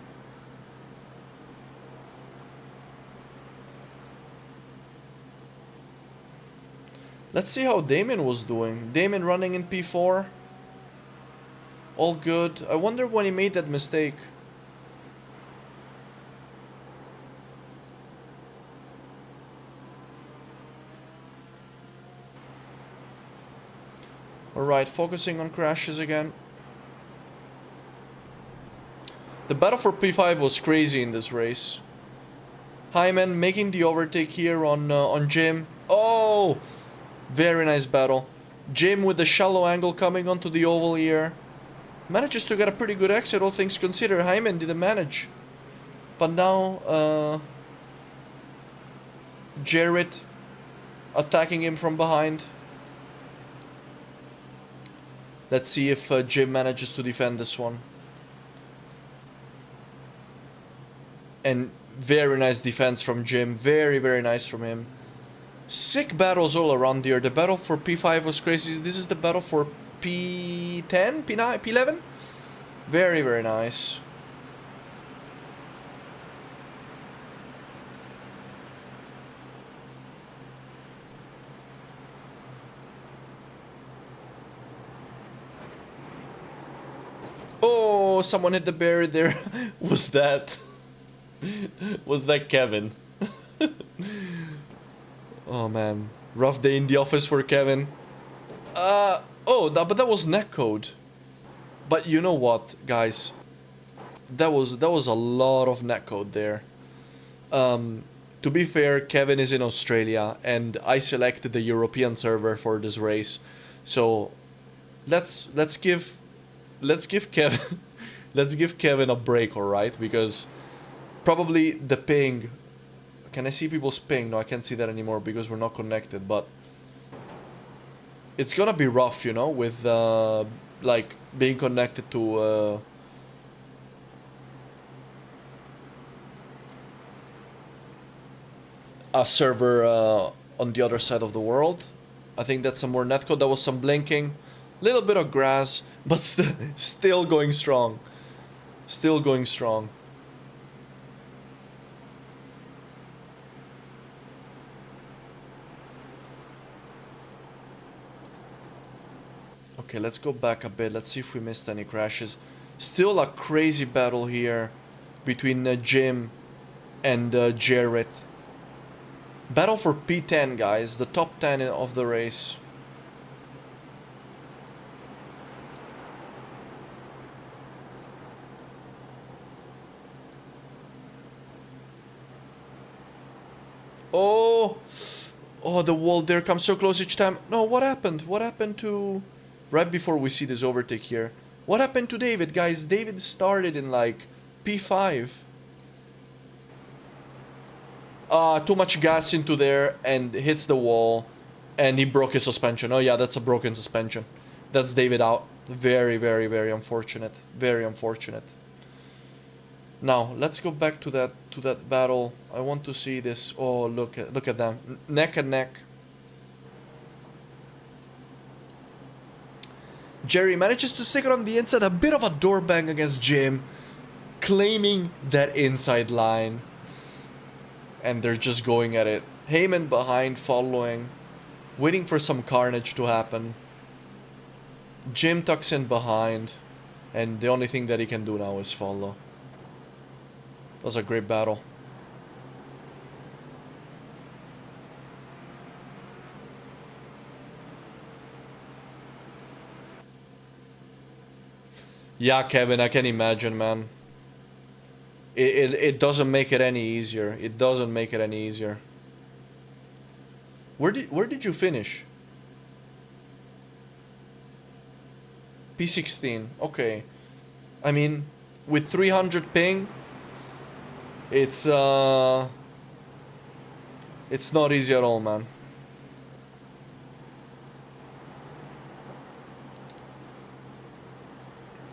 S1: Let's see how Damien was doing. Damien running in P4. All good. I wonder when he made that mistake. Alright, focusing on crashes again. The battle for P5 was crazy in this race. Hyman making the overtake here on Jim. Oh! Very nice battle. Jim with the shallow angle coming onto the oval here. Manages to get a pretty good exit, all things considered. Hyman didn't manage. But now, Jarrett attacking him from behind. Let's see if Jim manages to defend this one. And very nice defense from Jim. Very, very nice from him. Sick battles all around here. The battle for P5 was crazy. This is the battle for P10? P9? P11? Very, very nice. Oh, someone hit the barrier there. Was that Kevin? Oh, Oh man, rough day in the office for Kevin. But that was netcode. But you know what, guys? That was a lot of netcode there. To be fair, Kevin is in Australia, and I selected the European server for this race. So let's give Kevin let's give Kevin a break, all right? Because probably the ping. Can I see people's ping? No, I can't see that anymore because we're not connected. But it's gonna be rough, you know, with like being connected to. A server on the other side of the world. I think that's some more netcode. There was some blinking, little bit of grass, but still going strong. Still going strong. Okay, let's go back a bit. Let's see if we missed any crashes. Still a crazy battle here between Jim and Jarrett. Battle for P10, guys. The top 10 of the race. Oh! Oh, the wall there comes so close each time. No, what happened? What happened to... Right before we see this overtake here. What happened to David, guys? David started in like P5. Too much gas into there and hits the wall and he broke his suspension. Oh yeah, that's a broken suspension. That's David out. Very, very, very unfortunate. Very unfortunate. Now, let's go back to that battle. I want to see this. Oh, look at them. Neck and neck. Jerry manages to stick it on the inside. A bit of a door bang against Jim, claiming that inside line. And they're just going at it. Heyman behind, following, waiting for some carnage to happen. Jim tucks in behind, and the only thing that he can do now is follow. That was a great battle. Yeah, Kevin, I can imagine, man. It doesn't make it any easier. It doesn't make it any easier. Where did you finish? P16. Okay. I mean, with 300 ping, it's not easy at all, man.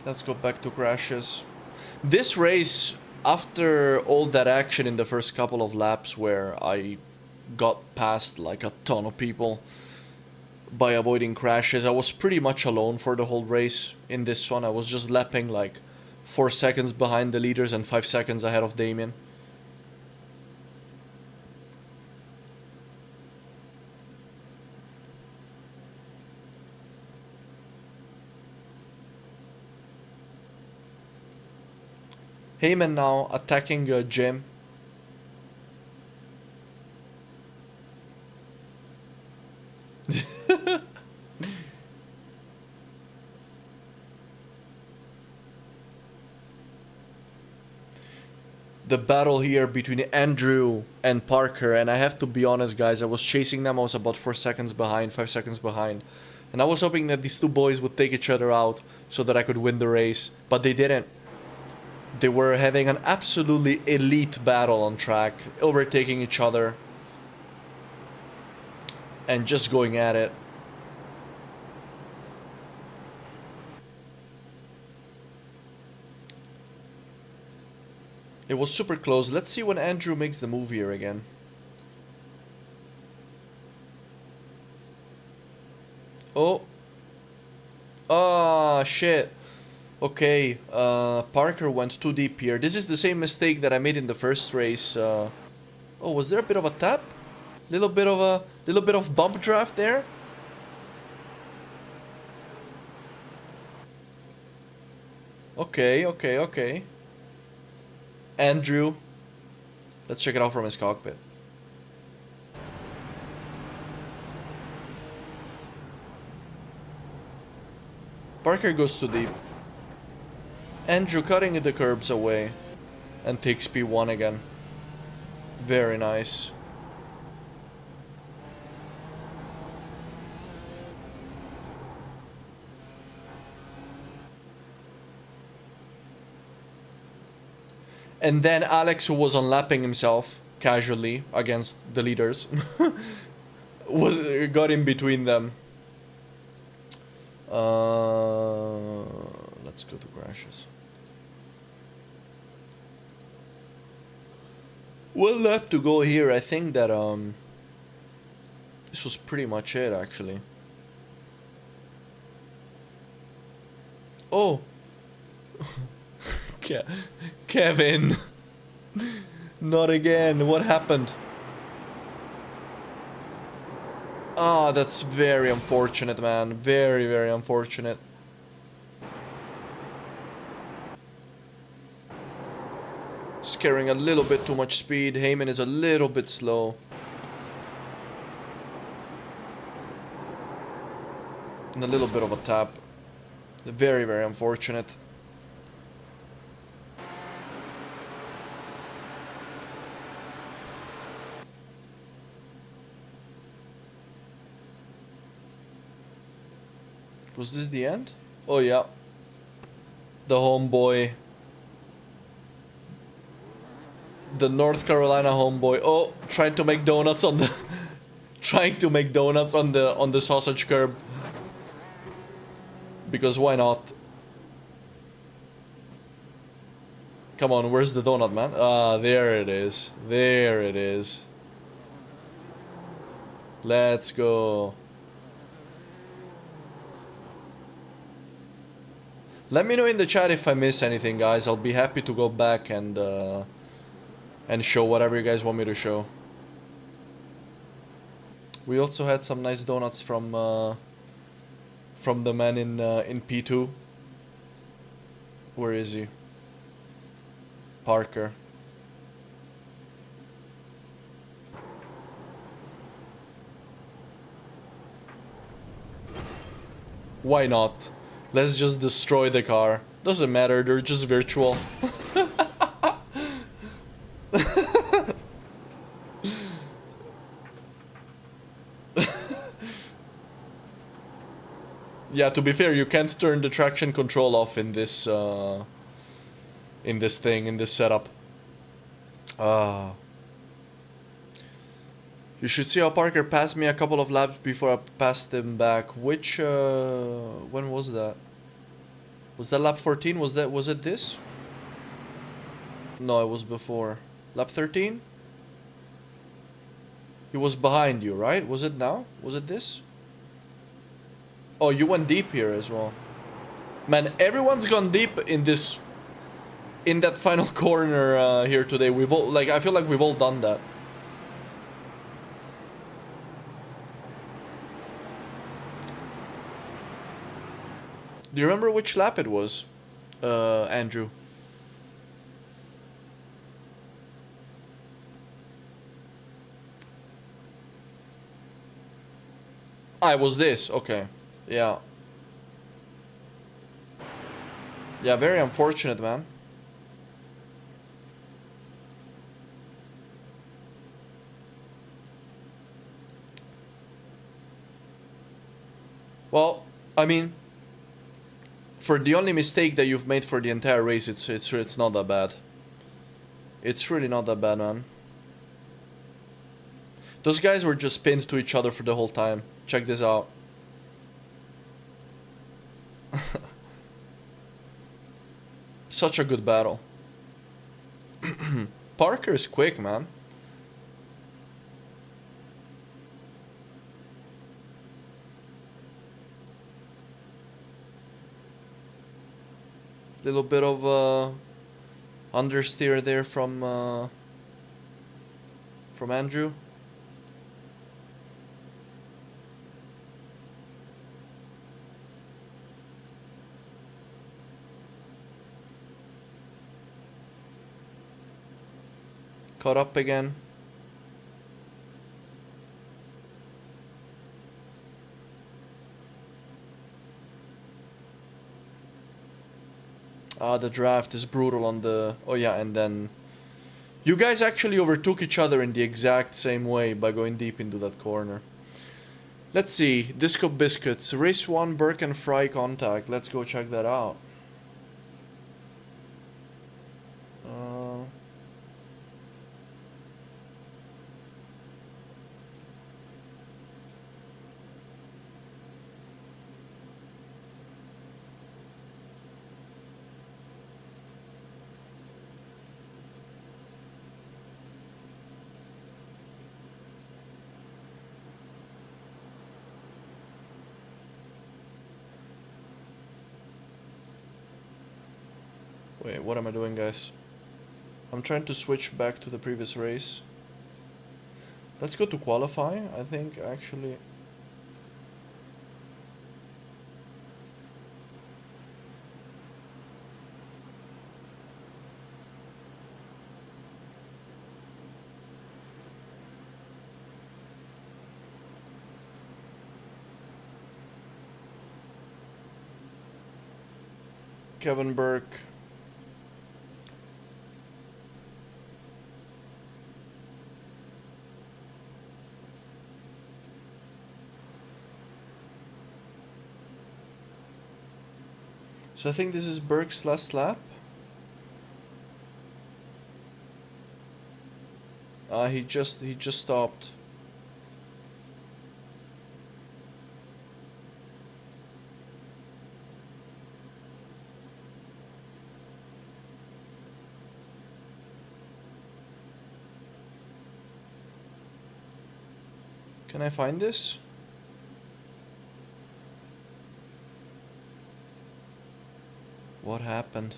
S1: Let's go back to crashes. This race, after all that action in the first couple of laps where I got past like a ton of people by avoiding crashes, I was pretty much alone for the whole race in this one. I was just lapping like 4 seconds behind the leaders and 5 seconds ahead of Damien. Heyman now attacking Jim. The battle here between Andrew and Parker, and I have to be honest, guys, I was chasing them. I was about 4 seconds behind, 5 seconds behind, and I was hoping that these two boys would take each other out so that I could win the race, but they didn't. They were having an absolutely elite battle on track, overtaking each other and just going at it. It was super close. Let's see when Andrew makes the move here again. Oh. Ah, shit. Okay, Parker went too deep here. This is the same mistake that I made in the first race. Oh, was there a bit of a tap? Little bit of bump draft there. Okay. Andrew, let's check it out from his cockpit. Parker goes too deep. Andrew cutting the curbs away and takes P1 again. Very nice. And then Alex, who was unlapping himself casually against the leaders, got in between them. Let's go to crashes. One lap to go here. I think that this was pretty much it actually. Oh. Kevin. Not again. What happened? Ah, that's very unfortunate, man. Very, very unfortunate. Just carrying a little bit too much speed. Heyman is a little bit slow. And a little bit of a tap. Very, very unfortunate. Was this the end? Oh yeah. The homeboy. The North Carolina homeboy. Oh, trying to make donuts on the trying to make donuts on the sausage curb. Because why not? Come on, where's the donut, man? Ah, there it is. There it is. Let's go. Let me know in the chat if I miss anything, guys. I'll be happy to go back and show whatever you guys want me to show. We also had some nice donuts from the man in P2. Where is he? Parker. Why not? Let's just destroy the car. Doesn't matter, they're just virtual. Yeah, to be fair, you can't turn the traction control off in this setup. You should see how Parker passed me a couple of laps before I passed him back. Which when was that? Was that lap 14? Was it this? No, it was before. Lap 13? He was behind you, right? Was it now? Was it this? Oh, you went deep here as well. Man, everyone's gone deep in that final corner here today. We've all, I feel like we've all done that. Do you remember which lap it was, Andrew? Ah, it was this. Okay. Yeah. Yeah, very unfortunate, man. Well, I mean, for the only mistake that you've made for the entire race, it's not that bad. It's really not that bad, man. Those guys were just pinned to each other for the whole time. Check this out. Such a good battle. Parker is quick, man. Little bit of understeer there from Andrew. Caught up again. The draft is brutal on the... Oh yeah, and then... You guys actually overtook each other in the exact same way by going deep into that corner. Let's see. Disco Biscuits. Race 1, Burke and Fry contact. Let's go check that out. Wait, what am I doing, guys? I'm trying to switch back to the previous race. Let's go to qualify, I think, actually. Kevin Burke. So I think this is Burke's last lap. He just stopped. Can I find this? What happened?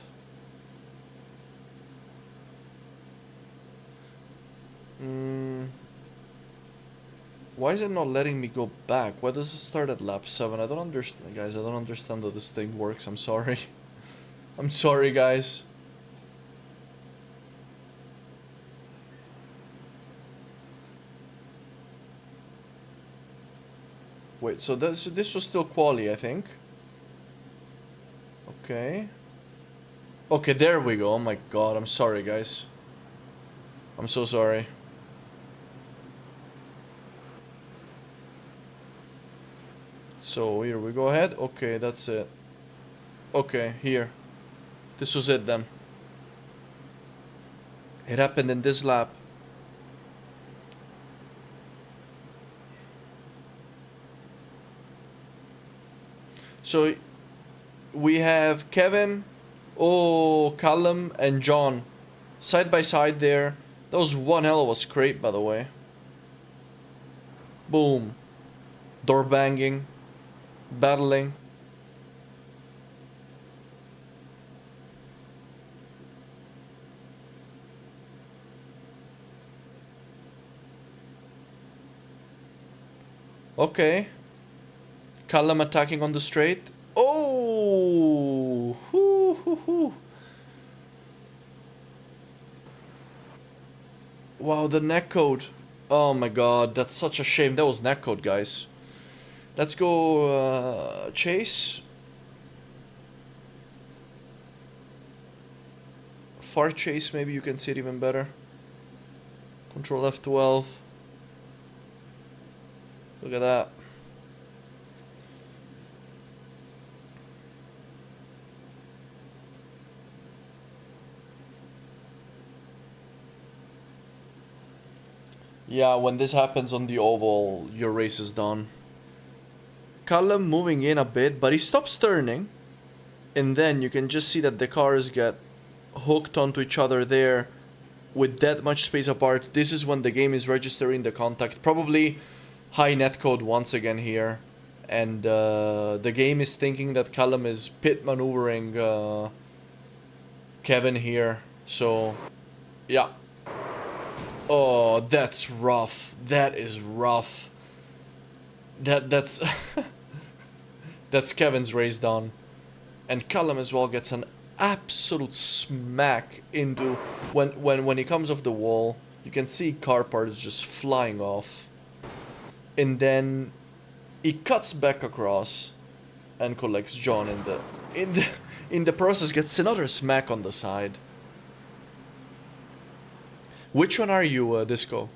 S1: Why is it not letting me go back? Why does it start at lap 7? I don't understand, guys. I don't understand how this thing works. I'm sorry. I'm sorry, guys. Wait, so this was still quali, I think. Okay. Okay, there we go. Oh my god, I'm sorry, guys. I'm so sorry. So, here we go ahead. Okay, that's it. Okay, here. This was it then. It happened in this lap. So, we have Kevin, Callum, and John side by side there. That was one hell of a scrape, by the way. Boom. Door banging. Battling. Okay. Callum attacking on the straight. Oh! Hoo, hoo, hoo. Wow, the netcode. Oh my god, that's such a shame. That was netcode, guys. Let's go chase. Far chase, maybe you can see it even better. Control F12. Look at that. Yeah, when this happens on the oval, your race is done. Callum moving in a bit, but he stops turning. And then you can just see that the cars get hooked onto each other there with that much space apart. This is when the game is registering the contact. Probably high netcode once again here. And the game is thinking that Callum is pit maneuvering Kevin here. So, yeah. Oh, that's rough. That is rough. That's that's Kevin's race done. And Callum as well gets an absolute smack into when he comes off the wall. You can see car parts just flying off. And then he cuts back across and collects John in the process gets another smack on the side. Which one are you, Disco?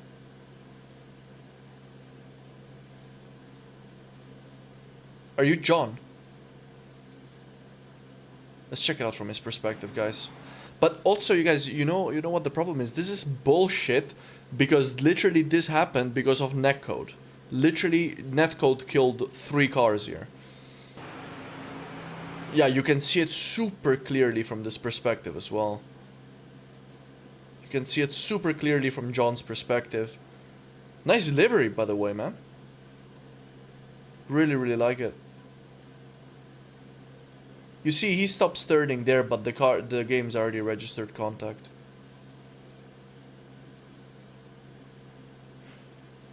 S1: Are you John? Let's check it out from his perspective, guys. But also, you guys, you know what the problem is? This is bullshit, because literally this happened because of netcode. Literally, netcode killed 3 cars here. Yeah, you can see it super clearly from this perspective as well. You can see it super clearly from John's perspective. Nice livery, by the way, man. Really, really like it. You see, he stops turning there, but the game's already registered contact.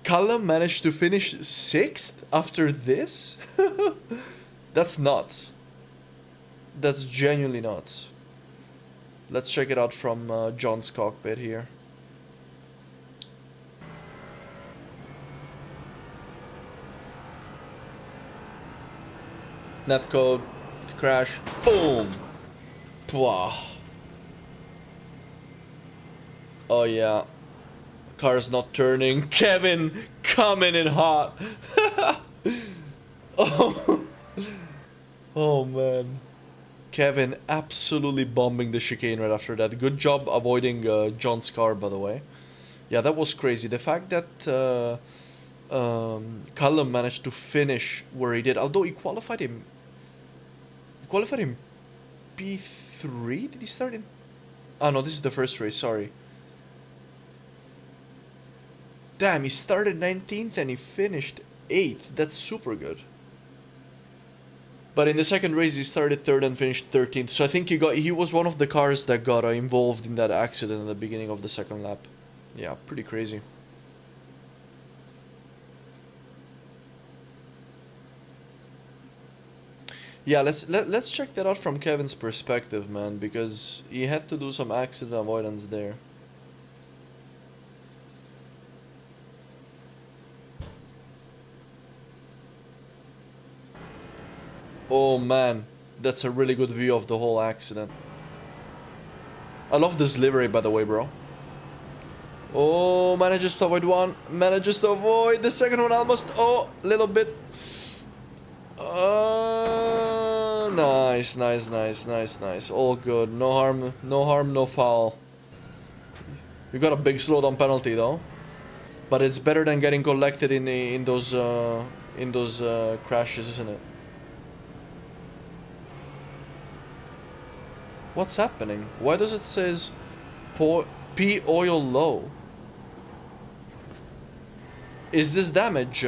S1: Callum managed to finish 6th after this? That's nuts. That's genuinely nuts. Let's check it out from John's cockpit here. Netcode, crash, boom! Pwah. Oh yeah. Car's not turning. Kevin coming in hot. Oh. Oh man. Kevin absolutely bombing the chicane right after that. Good job avoiding John's car, by the way. Yeah, that was crazy. The fact that Callum managed to finish where he did, although he qualified in P3? Did he start in... Oh no, this is the first race, sorry. Damn, he started 19th and he finished 8th. That's super good. But in the second race he started 3rd and finished 13th. So I think he was one of the cars that got involved in that accident at the beginning of the second lap. Yeah, pretty crazy. Yeah, let's check that out from Kevin's perspective, man, because he had to do some accident avoidance there. Oh man, that's a really good view of the whole accident. I love this livery, by the way, bro. Oh, manages to avoid one, manages to avoid the second one almost. Oh, little bit. Nice. All good. No harm, no foul. You got a big slowdown penalty though, but it's better than getting collected in those crashes, isn't it? What's happening? Why does it says P oil low? Is this damage?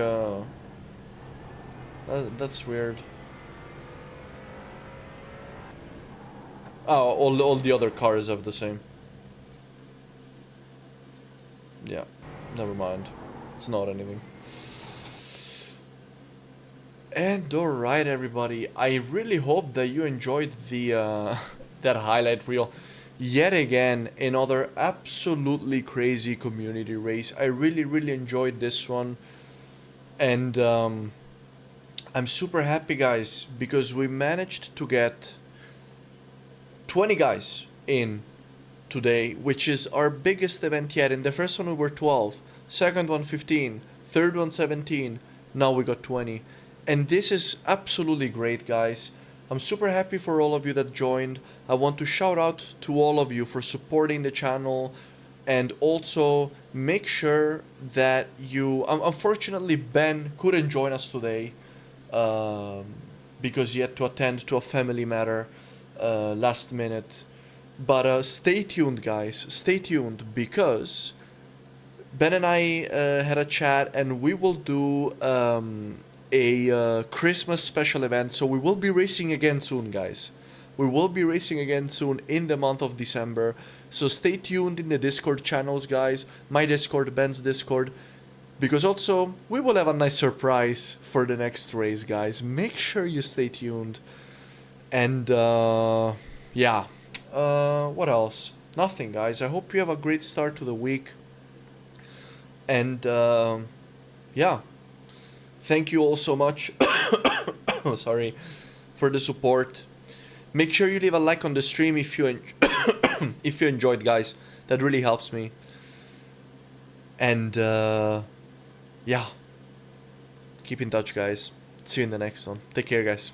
S1: That's weird. Oh, all the other cars have the same. Yeah, never mind. It's not anything. And alright, everybody. I really hope that you enjoyed the that highlight reel. Yet again, another absolutely crazy community race. I really enjoyed this one. And I'm super happy, guys, because we managed to get 20 guys in today, which is our biggest event yet. In the first one we were 12, second one 15, third one 17, now we got 20. And this is absolutely great, guys. I'm super happy for all of you that joined. I want to shout out to all of you for supporting the channel, and also make sure that you... Unfortunately, Ben couldn't join us today because he had to attend to a family matter last minute. But stay tuned, guys. Stay tuned, because Ben and I had a chat, and we will do a Christmas special event. So we will be racing again soon, guys. We will be racing again soon in the month of December. So stay tuned in the Discord channels, guys. My Discord, Ben's Discord. Because also, we will have a nice surprise for the next race, guys. Make sure you stay tuned. And, yeah. What else? Nothing, guys. I hope you have a great start to the week. And, yeah. Thank you all so much. Sorry. For the support. Make sure you leave a like on the stream if you if you enjoyed, guys. That really helps me. And yeah, keep in touch, guys. See you in the next one. Take care, guys.